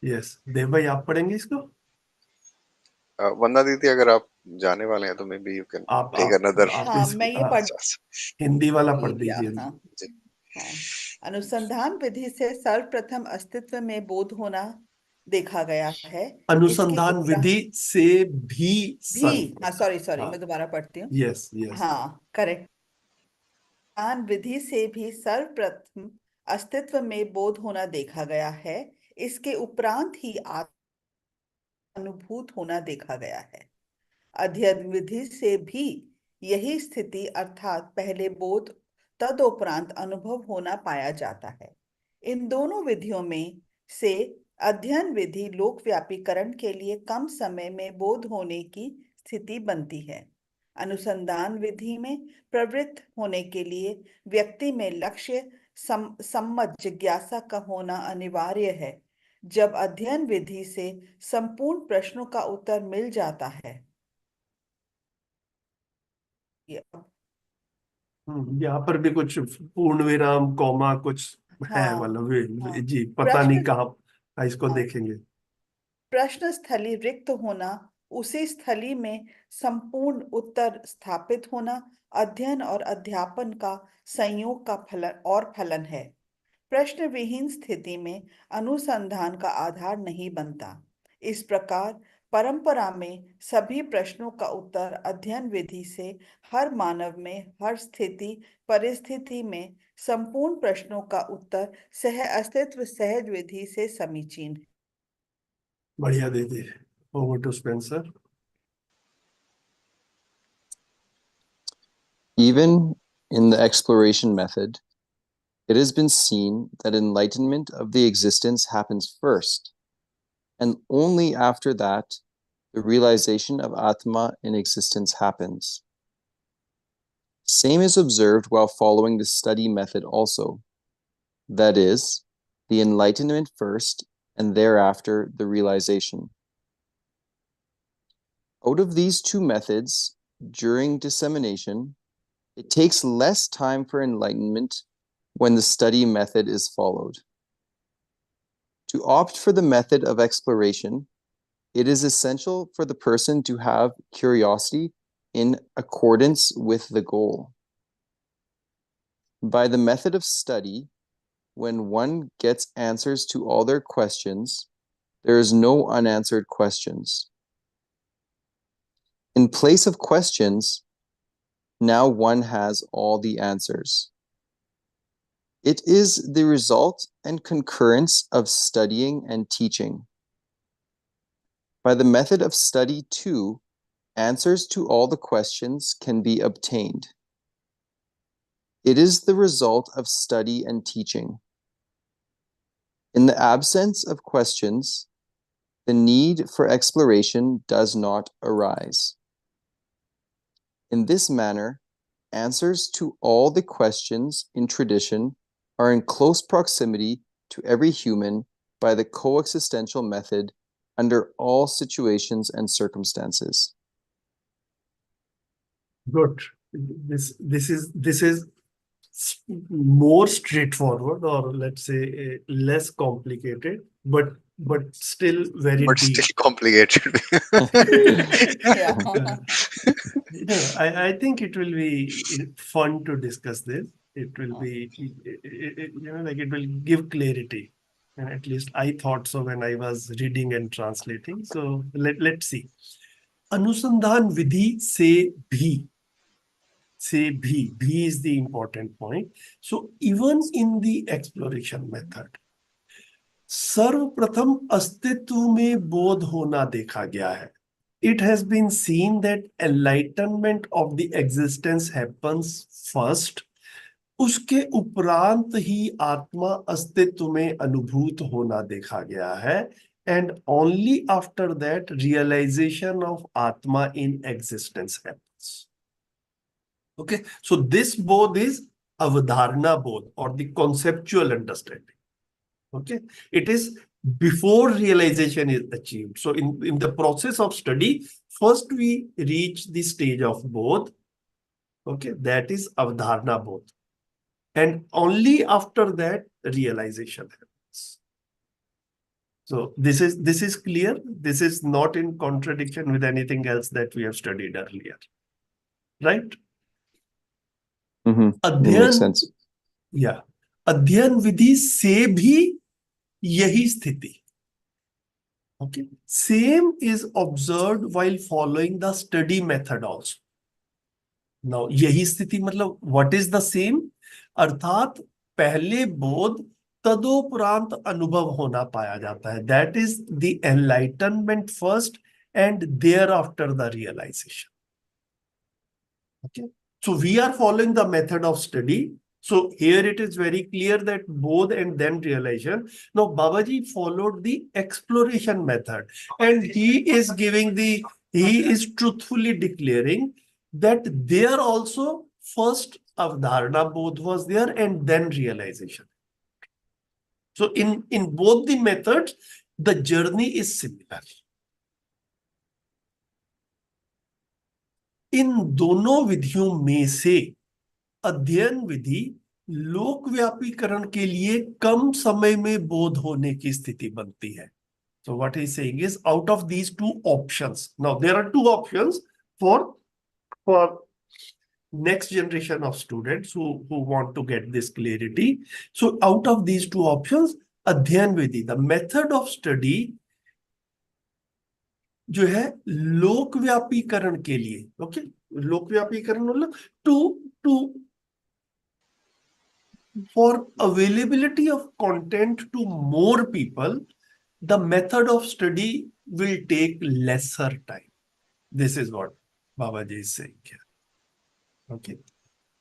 यस, देव भाई आप पढ़ेंगे इसको? वंदना दीदी, अगर आप जाने वाले हैं तो maybe you can take another. आप हाँ, इस मैं ये हाँ, पढ़ हिंदी वाला पढ़ लिया। दीजिए। हाँ जी। हाँ। अनुसंधान विधि से सर्वप्रथम अस्तित्व में बोध होना देखा गया है। इसके अनुसंधान उपरांत विधि से भी भी, हाँ सर्वप्रथम। सॉरी सॉरी, हाँ, मैं दोबारा पढ़ती हूँ। यस यस, हाँ करेक्ट। अनुसंधान विधि से भी सर्वप्रथम अस्तित्व में बोध होना देखा गया है। इसके उपरांत ही अनुभूत होना देखा गया है। अध्ययन विधि से भी यही स्थिति, अर्थात पहले बोध तदुपरांत अनुभव होना पाया जाता है। इन दोनों विधियों में से अध्ययन विधि लोकव्यापीकरण के लिए कम समय में बोध होने की स्थिति बनती है। अनुसंधान विधि में प्रवृत्त होने के लिए व्यक्ति में लक्ष्य सम्मत जिज्ञासा का होना अनिवार्य है। जब अध्ययन विधि से संपूर्ण प्रश्नों का उत्तर मिल जाता है, ये यहाँ पर भी कुछ पूर्ण विराम कॉमा कुछ है, हाँ मतलब हाँ। जी पता नहीं प्रश्न कहाँ इसको हाँ, देखेंगे। प्रश्न स्थली रिक्त होना, उसी स्थली में संपूर्ण उत्तर स्थापित होना अध्ययन और अध्यापन का संयोग का फलन और फलन है। प्रश्न विहीन स्थिति में अनुसंधान का आधार नहीं बनता। इस प्रकार परंपरा में सभी प्रश्नों का उत्तर अध्ययन विधि से हर मानव में हर स्थिति परिस्थिति में संपूर्ण प्रश्नों का उत्तर सह अस्तित्व सहज विधि से समीचीन है। बढ़िया दीदी, over to Spencer. Even in the exploration method, it has been seen that enlightenment of the existence happens first, and only after that, the realization of Atma in existence happens. Same is observed while following the study method also. That is, the enlightenment first, and thereafter the realization. Out of these two methods, during dissemination, it takes less time for enlightenment when the study method is followed. To opt for the method of exploration, it is essential for the person to have curiosity in accordance with the goal. By the method of study, when one gets answers to all their questions, there is no unanswered questions. In place of questions, now one has all the answers. It is the result and concurrence of studying and teaching. By the method of study, too, answers to all the questions can be obtained. It is the result of study and teaching. In the absence of questions, the need for exploration does not arise. In this manner, answers to all the questions in tradition are in close proximity to every human by the coexistential method under all situations and circumstances. Good. This is more straightforward, or let's say less complicated, but still very But deep. still complicated. Yeah. I think it will be fun to discuss this. It will be, like it will give clarity. And at least I thought so when I was reading and translating. So let's see. अनुसंधान विधि से भी is the important point. So even in the exploration method, सर्वप्रथम अस्तित्व में बोध होना देखा गया है. It has been seen that enlightenment of the existence happens first. उसके उपरांत ही आत्मा अस्तित्व में अनुभूत होना देखा गया है. and only after that realization of Atma in existence happens. Okay, so this bodh is avadharana bodh or the conceptual understanding. Okay, it is before realization is achieved. So in the process of study, first we reach the stage of bodh. Okay, that is avadharana bodh. And only after that realization happens. So this is clear. This is not in contradiction with anything else that we have studied earlier, right? Mm-hmm. It makes अध्ययन sense. या अध्ययन विधि से भी यही स्थिति. Okay, same is observed while following the study method also. Now यही स्थिति मतलब what is the same? अर्थात पहले बोध तदोपरांत अनुभव होना पाया जाता है. That is the enlightenment first and thereafter the realization. Okay, so we are following the method of study. So here it is very clear that both and then realization. Now Babaji followed the exploration method, and he is truthfully declaring that there also first avdharana bodh was there and then realization. So in both the methods, the journey is similar. इन दोनों विधियों में से अध्ययन विधि लोकव्यापीकरण के लिए कम समय में बोध होने की स्थिति बनती है. So what he's saying is, out of these two options, now there are two options for next generation of students who want to get this clarity. So out of these two options, अध्ययन विधि, the method of study जो है लोकव्यापीकरण के लिए, okay, लोकव्यापीकरण मतलब to for availability of content to more people, the method of study will take lesser time. This is what Babaji is saying here. Okay,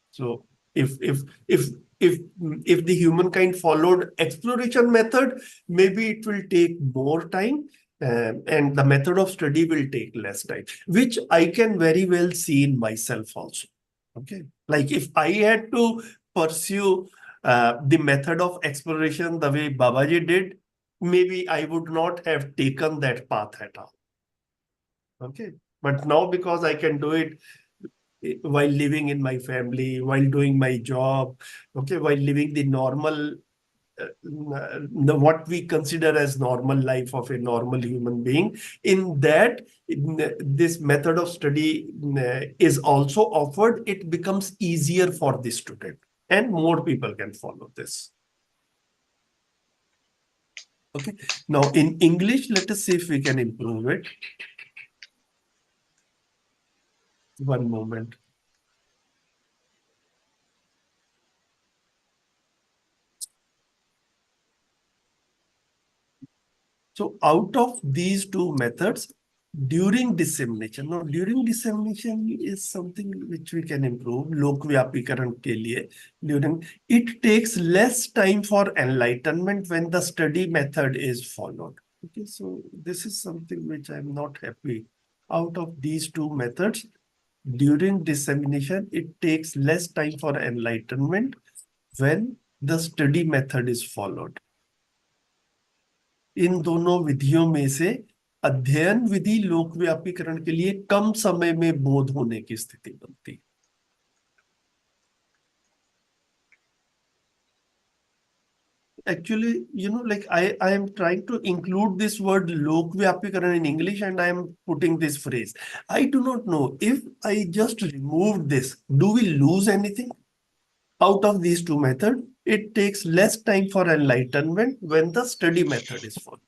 so if the humankind followed exploration method, maybe it will take more time, and the method of study will take less time, which I can very well see in myself also. Okay, like if I had to pursue the method of exploration the way Babaji did, maybe I would not have taken that path at all. Okay, but now because I can do it while living in my family, while doing my job, okay, while living the normal, what we consider as normal life of a normal human being, in that this method of study is also offered, it becomes easier for the student and more people can follow this. Okay, now in English, let us see if we can improve it. One moment. So out of these two methods, during dissemination, now during dissemination is something which we can improve. लोकव्यापीकरण के लिए, during it takes less time for enlightenment when the study method is followed. Okay, so this is something which I'm not happy. Out of these two methods, during dissemination, it takes less time for enlightenment when the study method is followed. इन दोनों विधियों में से अध्ययन विधि लोकव्यापीकरण के लिए कम समय में बोध होने की स्थिति बनती. Actually, like I am trying to include this word lokvyapikaran in English and I am putting this phrase. I do not know if I just removed this, do we lose anything? Out of these two methods, it takes less time for enlightenment when the study method is followed.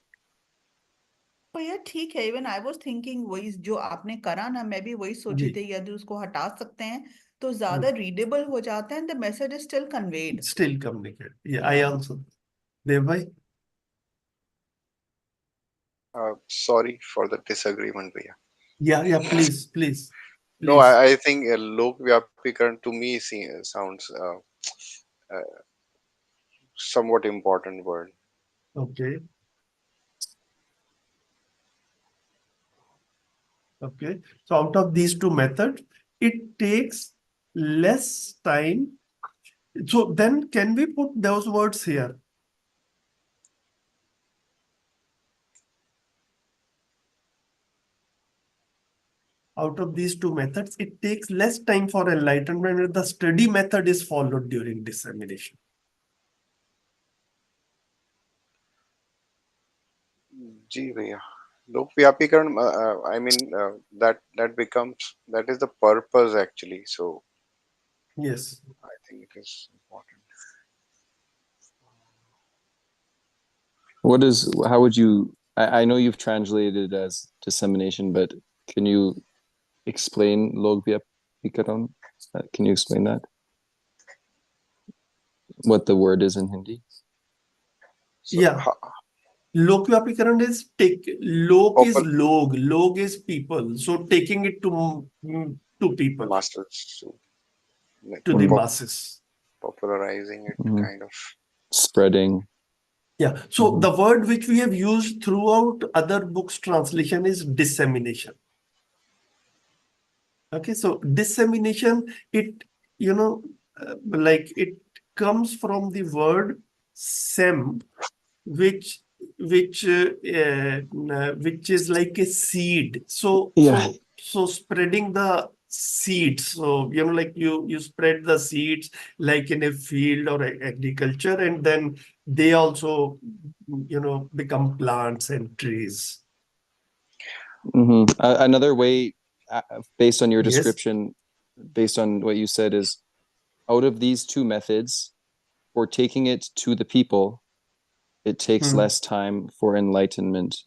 तो यार ठीक है. Even I was thinking वही जो आपने करा ना, मैं भी वही सोची थी, यदि उसको हटा सकते हैं तो ज्यादा रीडेबल हो जाता है and the message is still conveyed. Still communicate. Yeah, I also. Devbhai? Sorry for the disagreement, Bhaiya. Yeah, please. No, I think lok vyapikaran to me sounds somewhat important word. Okay. Okay, so out of these two methods, it takes less time. So then can we put those words here? Out of these two methods, it takes less time for enlightenment if the study method is followed during dissemination. जी भैया लोक व्यापीकरण I mean that is the purpose actually, so Yes. I think it is important. How would you, I know you've translated it as dissemination, but can you explain Logvyapikaram? Can you explain that? What the word is in Hindi? So Yeah. Lokvyapikaran is lok is log is people. So taking it to people, masters to the masses. popularizing it, kind of Spreading. Yeah. So the word which we have used throughout other books translation is dissemination. Okay. So dissemination, it, like it comes from the word sem, which which is like a seed. So Yeah. so spreading the seeds. So like you spread the seeds like in a field or agriculture, and then they also become plants and trees. Another way, based on your Yes. description, based on what you said, is out of these two methods, for taking it to the people, it takes less time for enlightenment.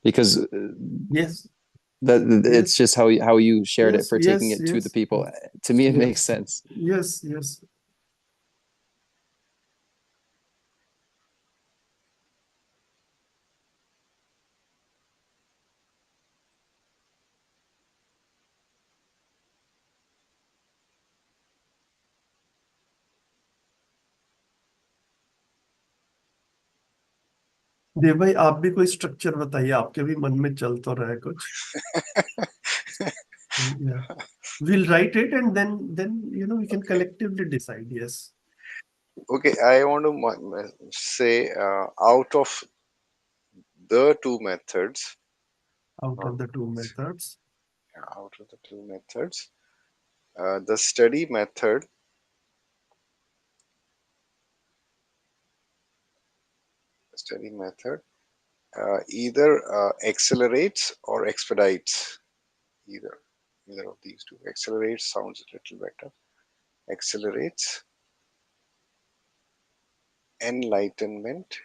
Because Yes. that it's just how you shared it, Yes. for taking Yes. it to the Yes. people. To me, it Yes. makes sense. Yes. Yes. देव भाई, आप भी कोई structure बताइए, आपके भी मन में चल तो रहा है कुछ. Yeah. We'll write it, and then we can collectively decide. Yes. okay. I want to say out of the two methods, Out of the two methods. out of the two methods, the study method either accelerates or expedites. Either of these two. Accelerates sounds a little better. Accelerates enlightenment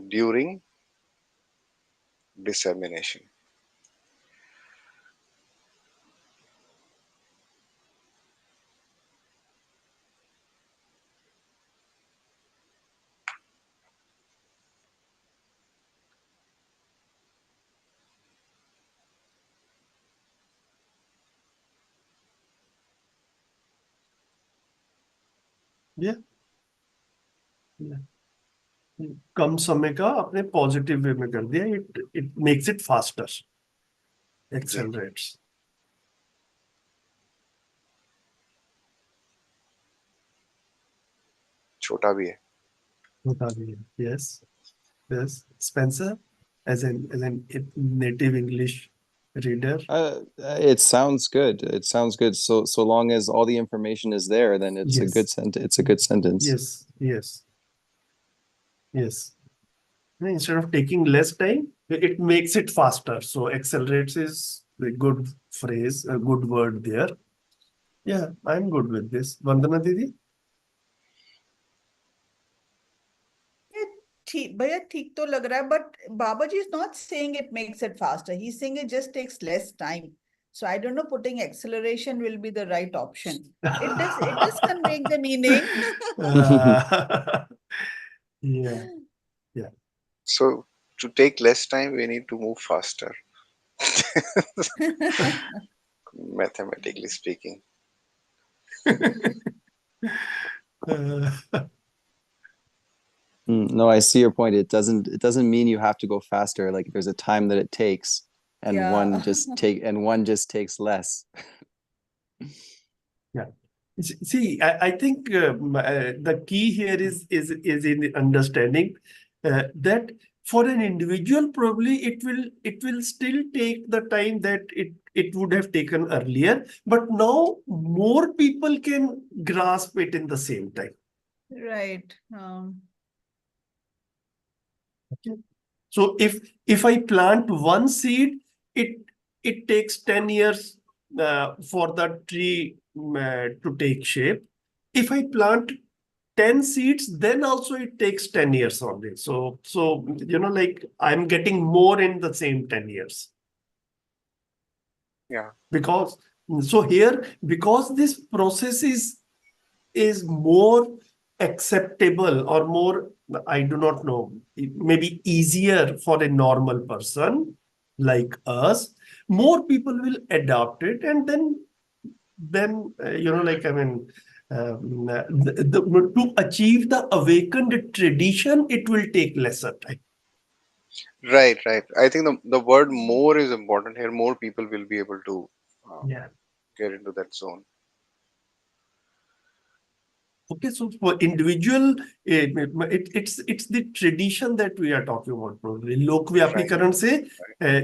during dissemination. Yeah. Yeah. कम समय का अपने positive way में कर दिया. It makes it faster. Accelerates. छोटा भी है. बता दिए. Yes. Yes. Spencer, as an native English reader. It sounds good. It sounds good. So long as all the information is there, then it's Yes. a good sentence. It's a good sentence. Yes. Yes. Yes. Instead of taking less time, it makes it faster. So accelerates is a good phrase, a good word there. Yeah, I'm good with this. Vandana Didi? भैया ठीक तो लग रहा है, but Baba ji is not saying it makes it faster, he is saying it just takes less time. So I don't know, putting acceleration will be the right option. It does convey the meaning. Yeah, yeah. So to take less time, we need to move faster. Mathematically speaking. No, I see your point. It doesn't mean you have to go faster. Like there's a time that it takes, and Yeah. one just takes less. Yeah. See, I think the key here is in the understanding that for an individual, probably it will still take the time that it would have taken earlier, but now more people can grasp it in the same time. Right. Okay. So if I plant one seed, it takes 10 years for the tree to take shape. If I plant 10 seeds, then also it takes 10 years only. So like I'm getting more in the same 10 years. Yeah. Because because this process is more acceptable or more, I do not know, maybe easier for a normal person like us, more people will adopt it, and then like I mean, to achieve the awakened tradition, it will take lesser time. Right, right. I think the word more is important here. More people will be able to Yeah. get into that zone. Okay, so for individual, it's the tradition that we are talking about probably. लोक व्यापीकरण से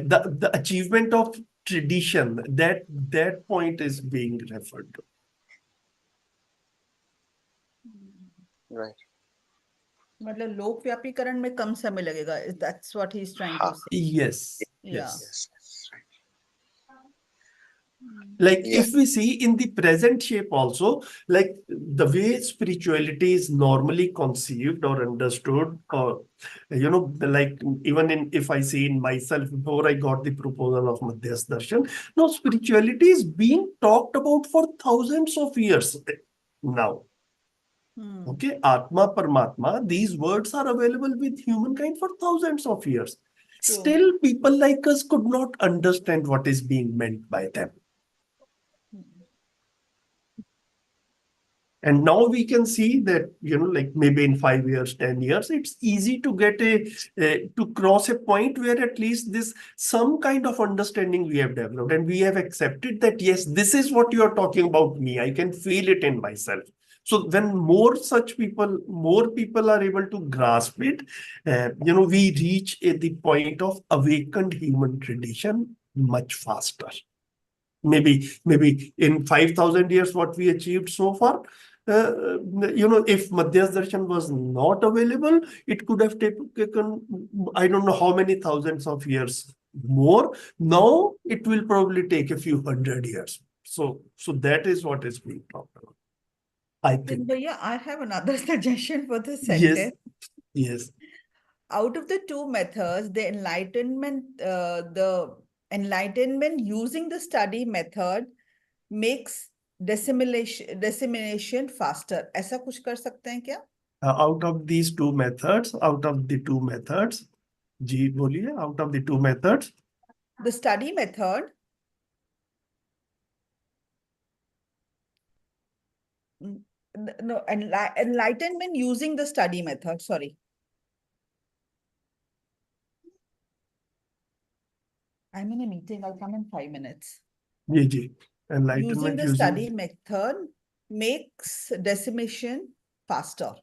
the achievement of tradition, that point is being referred to. Right. मतलब लोक व्यापीकरण में कम समय लगेगा. That's what he's trying to Ha. say. Yes, Yeah. yes. Yes. Right. Like Yeah. if we see in the present shape also, like the way spirituality is normally conceived or understood, or like even if I see in myself before I got the proposal of Madhyas Darshan, now spirituality is being talked about for thousands of years now. Okay, Atma, Paramatma, these words are available with humankind for thousands of years. True. Still, people like us could not understand what is being meant by them. And now we can see that, like maybe in 5 years, 10 years, it's easy to get to cross a point where at least this some kind of understanding we have developed, and we have accepted that, yes, this is what you are talking about me. I can feel it in myself. So when more people are able to grasp it, we reach the point of awakened human tradition much faster. Maybe in 5,000 years, what we achieved so far, if Madhyas Darshan was not available, it could have taken, I don't know how many thousands of years more. Now it will probably take a few hundred years. So that is what is being talked about, I Then think. Bhaiya, I have another suggestion for the Yes, sentence. yes. Out of the two methods, the enlightenment using the study method makes dissemination faster. ऐसा कुछ कर सकते हैं क्या? Out of the two methods, जी बोलिए, out of the two methods. The study method, no, enlightenment using the study method, sorry. I'm in a meeting, I'll come in 5 minutes. Ji. Using Enlightenment the study method makes dissemination faster.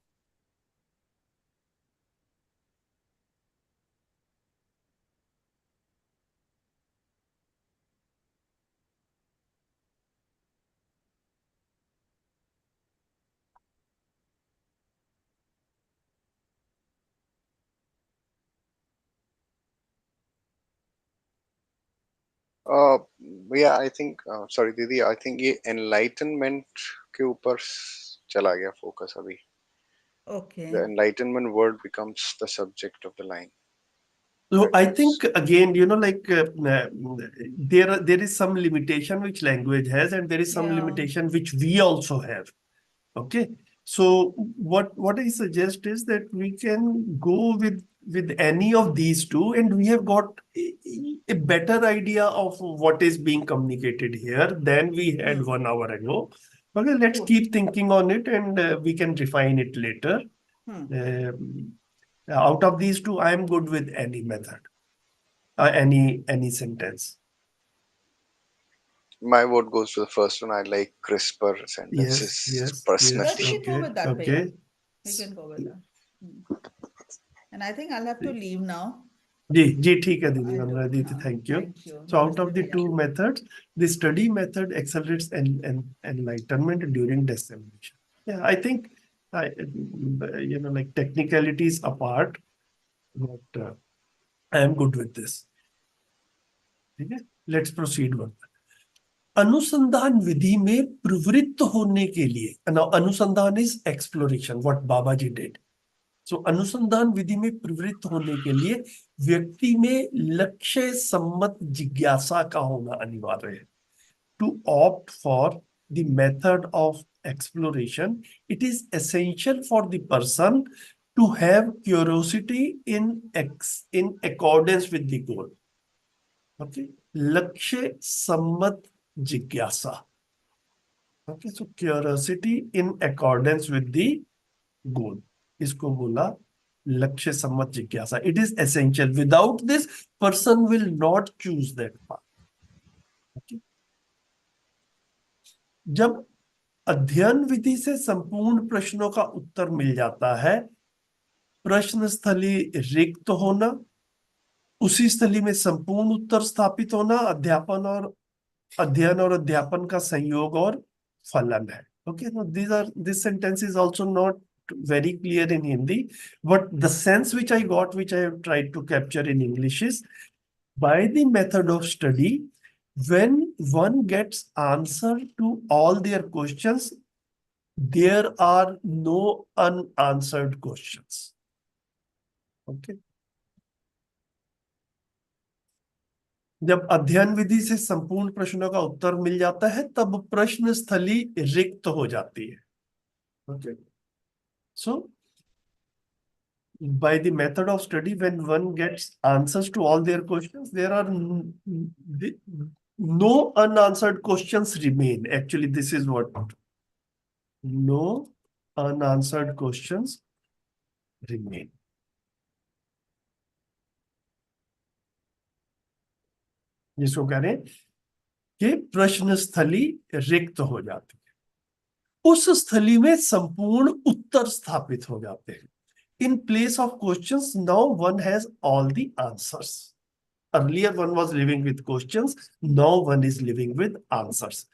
Yeah, I think sorry दीदी, I think ये enlightenment के ऊपर चला गया focus अभी. Okay. The enlightenment word becomes the subject of the line. So That I was- think again, like there is some limitation which language has, and there is some Yeah. limitation which we also have. Okay. So what I suggest is that we can go with any of these two, and we have got a better idea of what is being communicated here than we had 1 hour ago. Okay, let's Cool. keep thinking on it, and we can refine it later. Hmm. Out of these two, I am good with any method, any sentence. My vote goes to the first one. I like crisper sentences Yes, personally. Yes, we can go okay, with that, okay. Bhaiya. We can go with that. And I think I'll have to leave now. जी ठीक है दीदी, I do. Didi, हाँ, thank you. thank you. So out of the Namaste, two Bhaiya. methods, the study method accelerates enlightenment during dissemination. Yeah, I think, like technicalities apart, but I am good with this. ठीक है, let's proceed one. अनुसंधान विधि में प्रवृत्त होने के लिए, anusandhan is exploration, what Baba ji did. So anusandhan विधि में प्रवृत्त होने के लिए व्यक्ति में लक्ष्य सम्मत जिज्ञासा का होना अनिवार्य है. To opt for the method of exploration, it is essential for the person to have curiosity in accordance with the goal. Okay, लक्ष्य सम्मत जिज्ञासा. Okay, so curiosity in accordance with the goal, इसको बोला लक्ष्य सम्मत जिज्ञासा. It is essential. Without this person will not choose that path. जब अध्ययन विधि से संपूर्ण प्रश्नों का उत्तर मिल जाता है, प्रश्न स्थली रिक्त होना, उसी स्थली में संपूर्ण उत्तर स्थापित होना अध्ययन और अध्यापन का संयोग और फलन है. Okay, so this sentence is also not very clear in Hindi, but the sense which I got, which I have tried to capture in English, is by the method of study, when one gets answer to all their questions, there are no unanswered questions. Okay. जब अध्ययन विधि से संपूर्ण प्रश्नों का उत्तर मिल जाता है, तब प्रश्न स्थली रिक्त हो जाती है. Okay. So, by the method of study, when one gets answers to all their questions, there are no unanswered questions remain. Actually, this is what, no unanswered questions remain. जिसको कह रहे हैं कि प्रश्न स्थली रिक्त हो जाती है, उस स्थली में संपूर्ण उत्तर स्थापित हो जाते हैं. In place of questions, now one has all the answers. Earlier one was living with questions, now one is living with answers.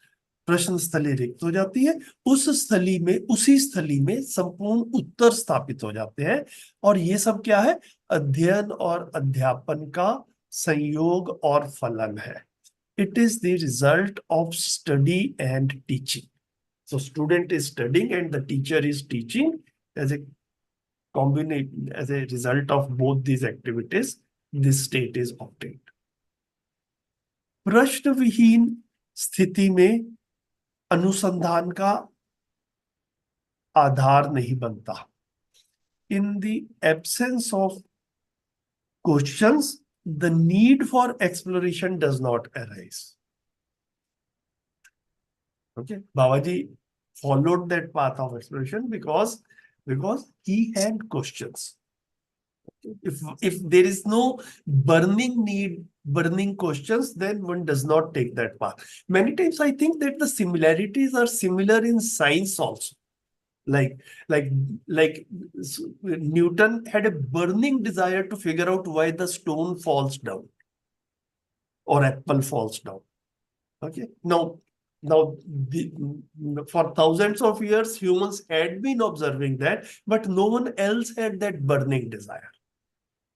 प्रश्न स्थली रिक्त हो जाती है, उसी स्थली में संपूर्ण उत्तर स्थापित हो जाते हैं. और ये सब क्या है? अध्ययन और अध्यापन का संयोग और फलन है. It is the result of study and teaching. So student is studying and the teacher is teaching. As a combination, as a result of both these activities, this state is obtained. प्रश्न विहीन स्थिति में अनुसंधान का आधार नहीं बनता. In the absence of questions, the need for exploration does not arise. Okay, Babaji followed that path of exploration because he had questions. If there is no burning need, burning questions, then one does not take that path. Many times I think that the similarities are similar in science also. Like Newton had a burning desire to figure out why the stone falls down or apple falls down. Okay, now for thousands of years humans had been observing that, but no one else had that burning desire.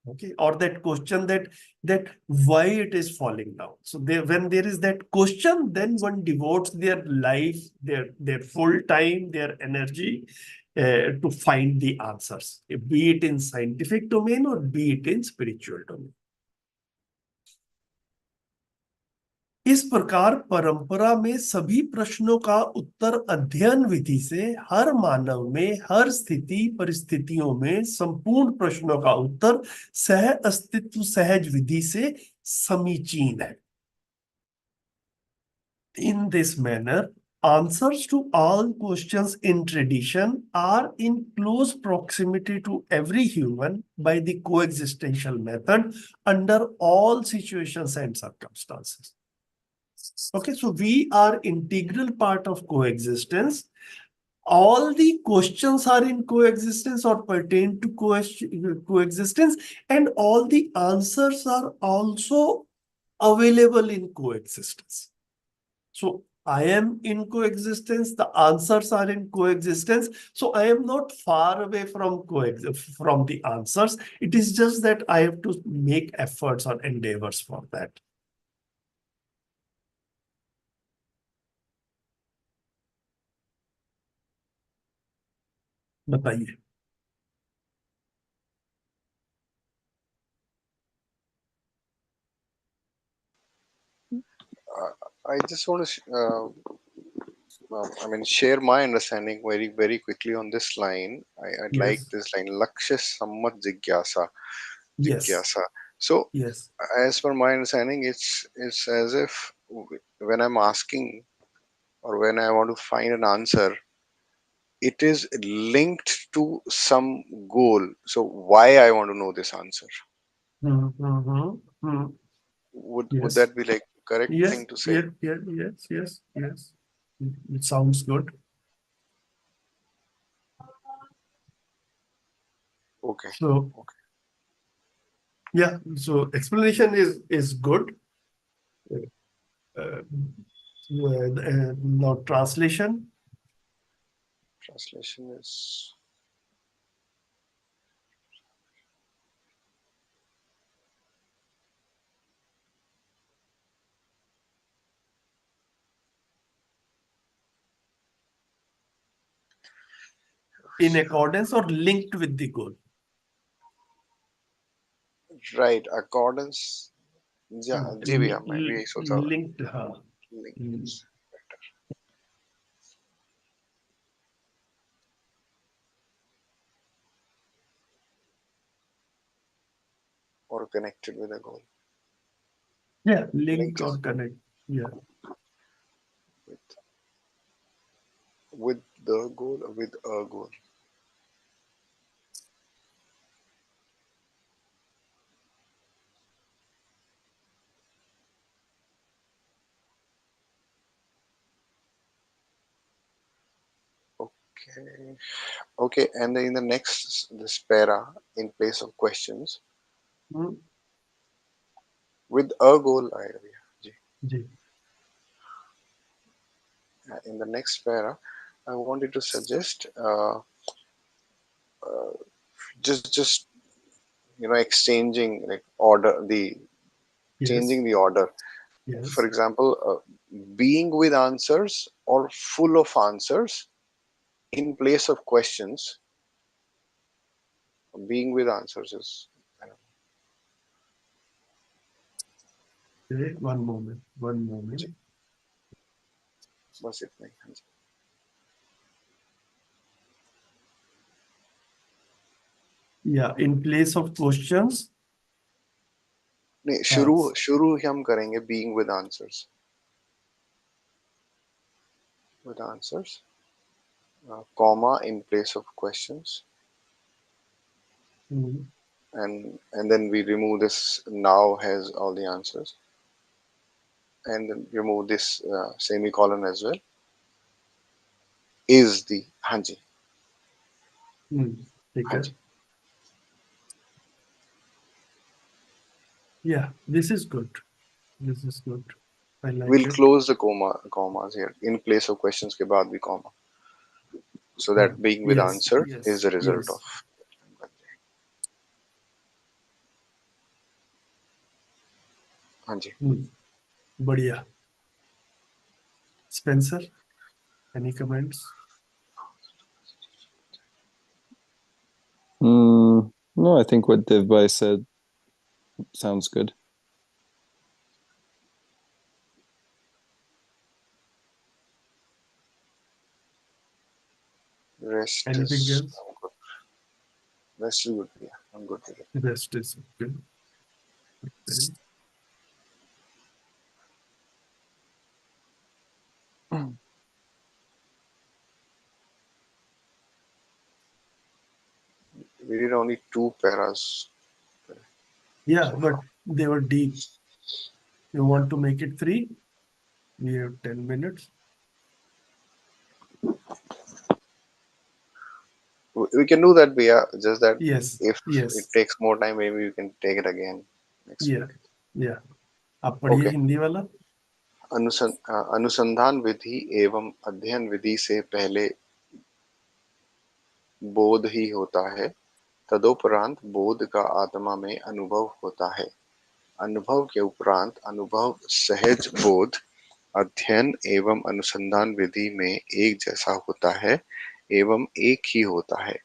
Okay, or that question that why it is falling down. So when there is that question, then one devotes their life, their full time, their energy to find the answers, be it in scientific domain or be it in spiritual domain. इस प्रकार परंपरा में सभी प्रश्नों का उत्तर अध्ययन विधि से हर मानव में हर स्थिति परिस्थितियों में संपूर्ण प्रश्नों का उत्तर सह अस्तित्व सहज विधि से समीचीन है. In this manner, Answers to all questions in tradition are in close proximity to every human by the coexistential method under all situations and circumstances. Okay, so we are integral part of coexistence. All the questions are in coexistence or pertain to coexistence, and all the answers are also available in coexistence. So I am in coexistence, the answers are in coexistence. So I am not far away from the answers. It is just that I have to make efforts or endeavors for that. बताइए. I just want to, share my understanding very, very quickly on this line. I'd like Yes. this line, Lakshya Sammat Jigyasa. Yes. Jigyasa. So, Yes. as per my understanding, it's as if when I'm asking or when I want to find an answer, it is linked to some goal. So, why I want to know this answer? Would Yes. that be like correct Yes. thing to say? Yes. It sounds good. Okay. So, yeah. So explanation is good. Now translation. Translation is In accordance or linked with the goal. right. Accordance. Yeah, जी भैया मैं भी यही सोच रहा था. Linked, हाँ. Linked. Or connected with a goal. Yeah, linked Linked or connect. Yeah. with the goal or with a goal. Okay. Okay, and then in the next this para in place of questions Hmm. with a goal. Ji. Ji. In the next para, I wanted to suggest just exchanging like order the Yes. changing the order. Yes. For example, being with answers or full of answers in place of questions. Being with answers is. Okay, one moment. जी, बस इतना ही. हाँ जी. Yeah, in place of questions. नहीं, शुरू ही हम करेंगे being with answers. With answers, comma in place of questions, and then we remove this now has all the answers, and then remove this semicolon as well. Is the hanji. Okay. Yeah, this is good. This is good. I like We'll it. close the commas here in place of questions के बाद भी comma, so that being with Yes, answer yes, is the result yes. of. hanji. बढ़िया. Spencer, any comments? No, I think what Devbhai said sounds good. Rest Anything is else? good. Rest is good. Yeah, I'm good with it. Rest is good. Okay. We did only 2 paras. Yeah, but they were deep. You want to make it 3? We have 10 minutes. We can do that, Bia. Just that Yes, if it yes, takes more time, maybe we can take it again next yeah, week. yeah. आप पढ़िए Okay. Hindi वाला. अनुसंधान विधि एवं अध्ययन विधि से पहले बोध ही होता है, तदोपरांत बोध का आत्मा में अनुभव होता है। अनुभव के उपरांत अनुभव सहज बोध अध्ययन एवं अनुसंधान विधि में एक जैसा होता है एवं एक ही होता है।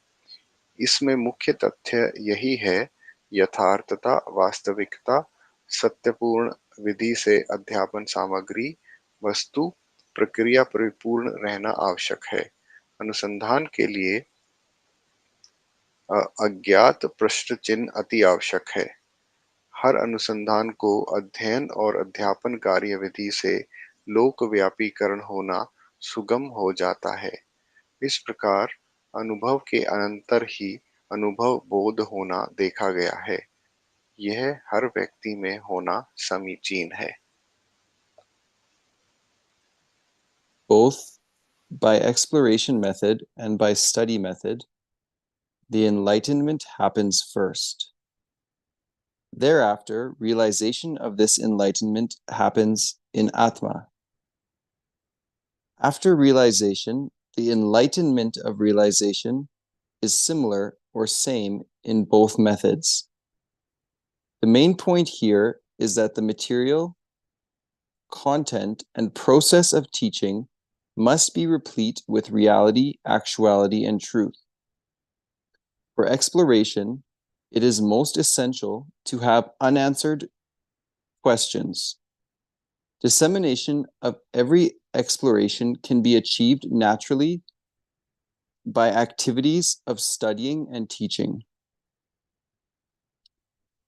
इसमें मुख्य तथ्य यही है, यथार्थता, वास्तविकता, सत्यपूर्ण विधि से अध्यापन सामग्री, वस्तु, प्रक्रिया परिपूर्ण रहना आवश्यक है। अनुसंधान के लिए अज्ञात प्रश्न चिन्ह अति आवश्यक है। हर अनुसंधान को अध्ययन और अध्यापन कार्य विधि से लोकव्यापीकरण होना सुगम हो जाता है। इस प्रकार अनुभव के अनंतर ही अनुभव बोध होना देखा गया है। यह हर व्यक्ति में होना समीचीन है। Both by exploration method and by study method, the enlightenment happens first. Thereafter, realization of this enlightenment happens in Atma. After realization, the enlightenment of realization is similar or same in both methods. The main point here is that the material, content, and process of teaching must be replete with reality, actuality, and truth. For exploration, it is most essential to have unanswered questions. Dissemination of every exploration can be achieved naturally by activities of studying and teaching.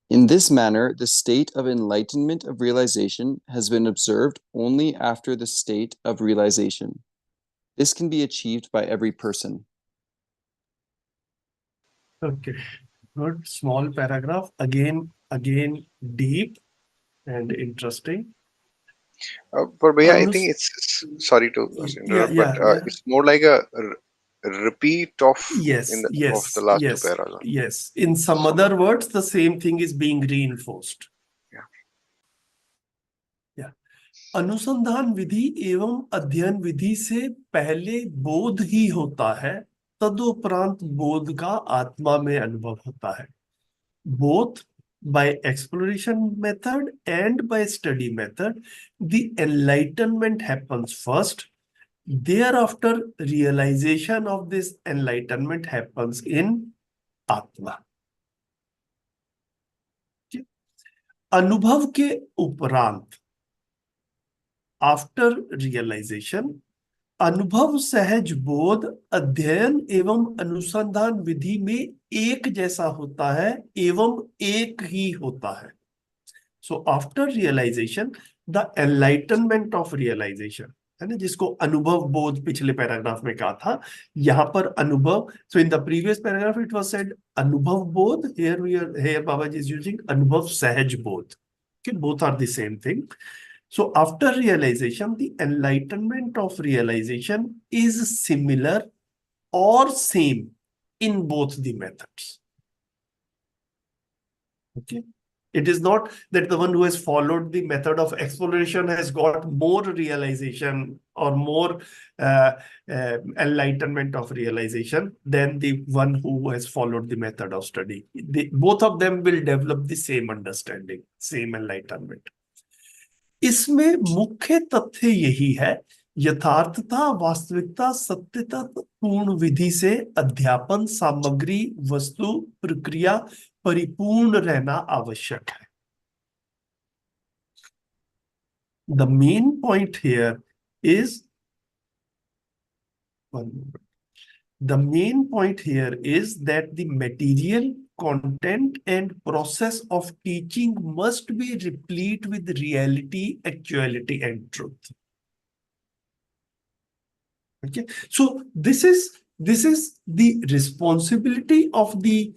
In this manner, the state of enlightenment of realization has been observed only after the state of realization. This can be achieved by every person. Okay, good. Small paragraph. Again, deep and interesting. But Bhaiya, I think Anus, it's sorry to yeah, interrupt, but yeah. it's more like a repeat of Yes, the yes, last 2 yes, paras. yes. In some other words, the same thing is being reinforced. Yeah. Yeah. अनुसंधान विधि एवं अध्ययन विधि से पहले बोध ही होता है, तदुपरांत बोध का आत्मा में अनुभव होता है। Both by exploration method and by study method, the enlightenment happens first. Thereafter, realization of this enlightenment happens in Atma. अनुभव के उपरांत, आफ्टर रियलाइजेशन, अनुभव सहज बोध अध्ययन एवं अनुसंधान विधि में एक जैसा होता है एवं एक ही होता है। So after realisation, the enlightenment of realisation, है ना, जिसको अनुभव बोध पिछले पैराग्राफ में कहा था, यहां पर अनुभव। So in the previous paragraph it was said anubhav bodh, here Babaji is using अनुभव सहज बोध। Okay, both are the same thing. So after realization, the enlightenment of realization is similar or same in both the methods. Okay. It is not that the one who has followed the method of exploration has got more realization or more enlightenment of realization than the one who has followed the method of study. Both of them will develop the same understanding, same enlightenment. इसमें मुख्य तथ्य यही है, यथार्थता, वास्तविकता, सत्यता, पूर्ण विधि से अध्यापन सामग्री, वस्तु, प्रक्रिया परिपूर्ण रहना आवश्यक है। The main point here is, the main point here is that the material, content and process of teaching must be replete with reality, actuality and truth. Okay, so this is the responsibility of the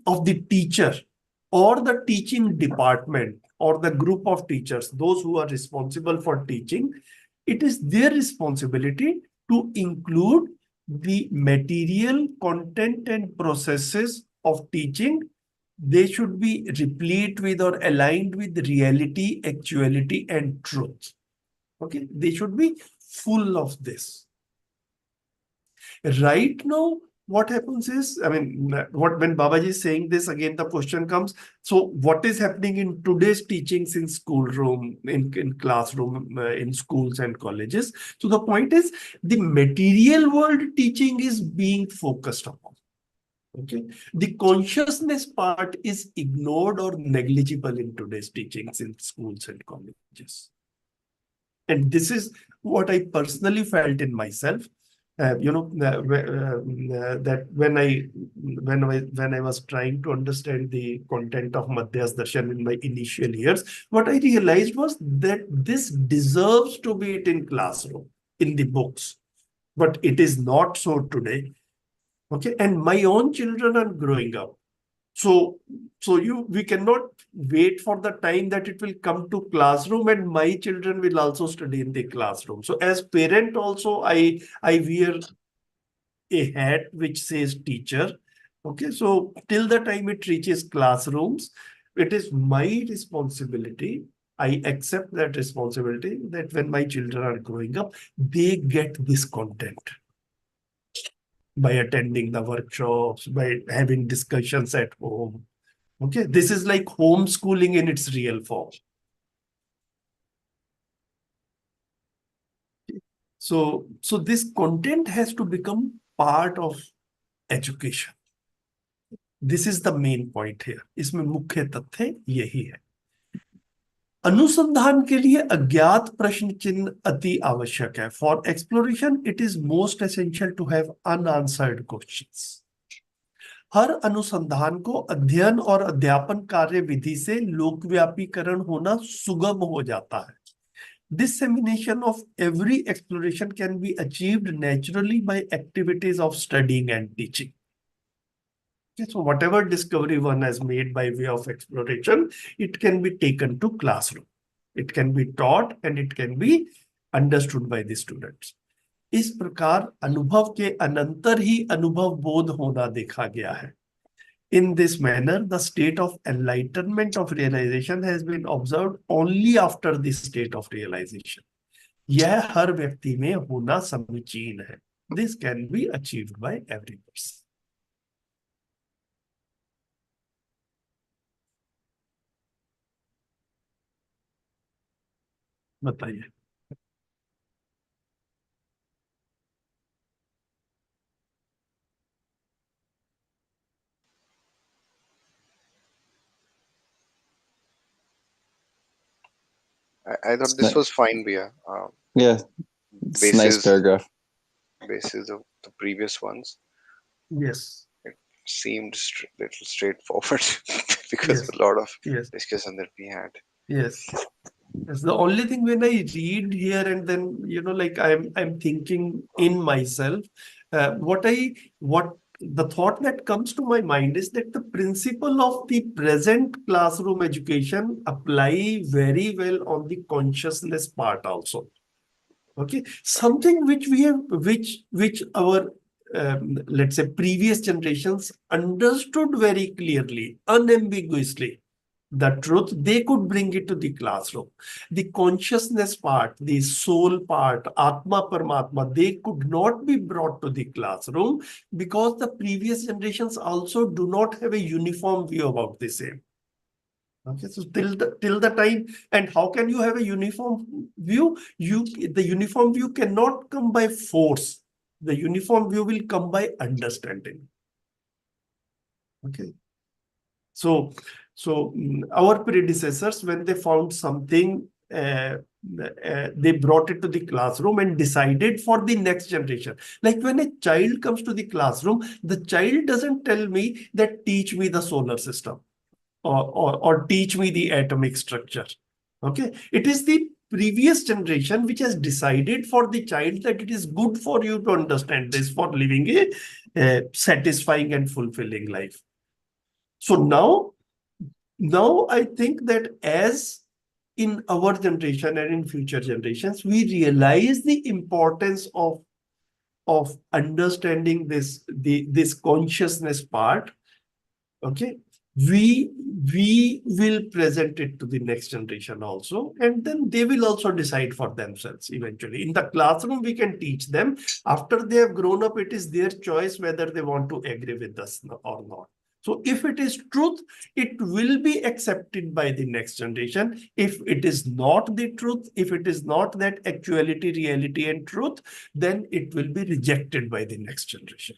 of the teacher or the teaching department or the group of teachers, those who are responsible for teaching, it is their responsibility to include the material, content, and processes of teaching. They should be replete with or aligned with reality, actuality, and truth. Okay, they should be full of this. Right now, what happens is, I mean, when Babaji is saying this, again, the question comes, so what is happening in today's teachings in schoolroom, in classroom, in schools and colleges? So the point is, the material world teaching is being focused upon. Okay, the consciousness part is ignored or negligible in today's teachings in schools and colleges. And this is what I personally felt in myself. That when I was trying to understand the content of Madhyas Darshan in my initial years, what I realized was that this deserves to be it in classroom, in the books, but it is not so today. Okay, and my own children are growing up. So we cannot wait for the time that it will come to classroom and my children will also study in the classroom. So as parent also, I wear a hat which says teacher. Okay, so till the time it reaches classrooms, it is my responsibility. I accept that responsibility that when my children are growing up, they get this content by attending the workshops, by having discussions at home. Okay, this is like homeschooling in its real form. So this content has to become part of education. This is the main point here. इसमें मुख्य तथ्य यही है. अनुसंधान के लिए अज्ञात प्रश्न चिन्ह अति आवश्यक है. For exploration, it is most essential to have unanswered questions. हर अनुसंधान को अध्ययन और अध्यापन कार्य विधि से लोकव्यापीकरण होना सुगम हो जाता है. Dissemination of every exploration can be achieved naturally by activities of studying and teaching. Okay, so whatever discovery one has made by way of exploration, it can be taken to classroom. It can be taught and it can be understood by the students. इस प्रकार अनुभव के अनंतर ही अनुभव बोध होना देखा गया है. In this manner, the state of enlightenment of realization has been observed only after the state of realization. यह हर व्यक्ति में होना समीचीन है. This can be achieved by every person. बताइए. I thought this was fine, Bia. Yeah, it's a nice paragraph. Basis of the previous ones. Yes. It seemed little straightforward because of a lot of discussion that we had. Yes. That's the only thing when I read here and then, like I'm thinking in myself, what the thought that comes to my mind is that the principle of the present classroom education apply very well on the consciousness part also. Okay, something which we have, which our let's say previous generations understood very clearly, unambiguously. The truth, they could bring it to the classroom. The consciousness part, the soul part, Atma Paramatma, they could not be brought to the classroom because the previous generations also do not have a uniform view about the same. Okay, so till the time, and how can you have a uniform view? The uniform view cannot come by force. The uniform view will come by understanding. Okay. So our predecessors, when they found something, they brought it to the classroom and decided for the next generation. Like when a child comes to the classroom, the child doesn't tell me that teach me the solar system or teach me the atomic structure. Okay, it is the previous generation which has decided for the child that it is good for you to understand this for living a satisfying and fulfilling life. So now I think that as in our generation and in future generations, we realize the importance of understanding this consciousness part. Okay, we will present it to the next generation also, and then they will also decide for themselves eventually. In the classroom, we can teach them. After they have grown up, it is their choice whether they want to agree with us or not. So if it is truth, it will be accepted by the next generation. If it is not the truth, if it is not that actuality, reality, and truth, then it will be rejected by the next generation.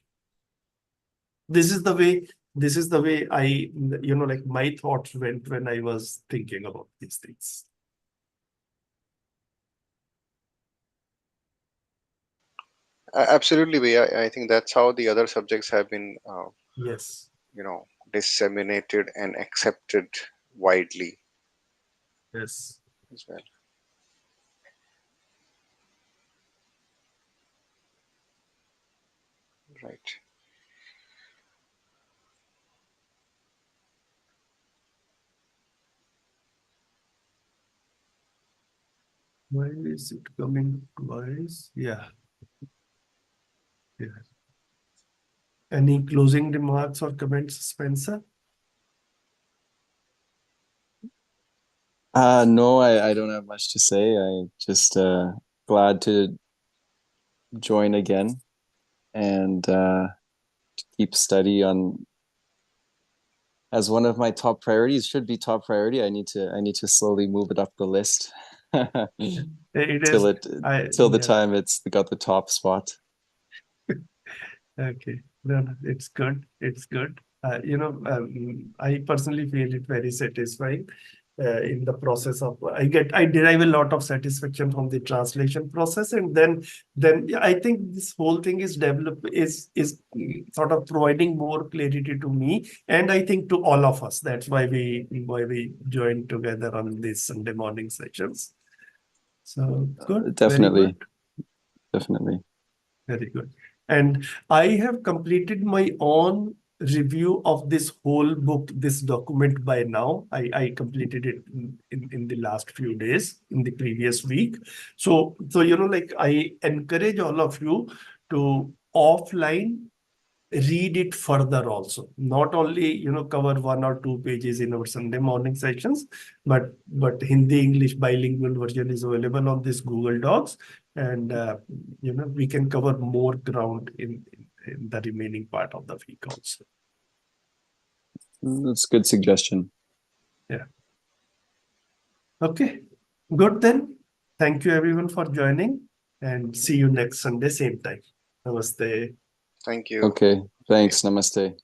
This is the way I, like my thoughts went when I was thinking about these things. Absolutely, Bhaiya. I think that's how the other subjects have been, Yes, disseminated and accepted widely yes. as well. Right. Why is it coming twice? Yeah, yeah. Any closing remarks or comments, Spencer? No, I don't have much to say. I just glad to join again and to keep study on as one of my top priorities. Should be top priority. I need to slowly move it up the list It till is. the time it's got the top spot. Okay, no, it's good. It's good. I personally feel it very satisfying in the process of. I derive a lot of satisfaction from the translation process, and then yeah, I think this whole thing is sort of providing more clarity to me, and I think to all of us. That's why we joined together on these Sunday morning sessions. So good, very Definitely, good. definitely. Very good. And I have completed my own review of this whole book, this document by now. I completed it in the last few days, in the previous week. So like I encourage all of you to offline read it further also. Not only, cover 1 or 2 pages in our Sunday morning sessions, but Hindi English bilingual version is available on this Google Docs, and we can cover more ground in the remaining part of the week also. That's a good suggestion. Yeah. Okay. Good then. Thank you everyone for joining, and see you next Sunday, same time. Namaste. Thank you. Okay, thanks. Namaste.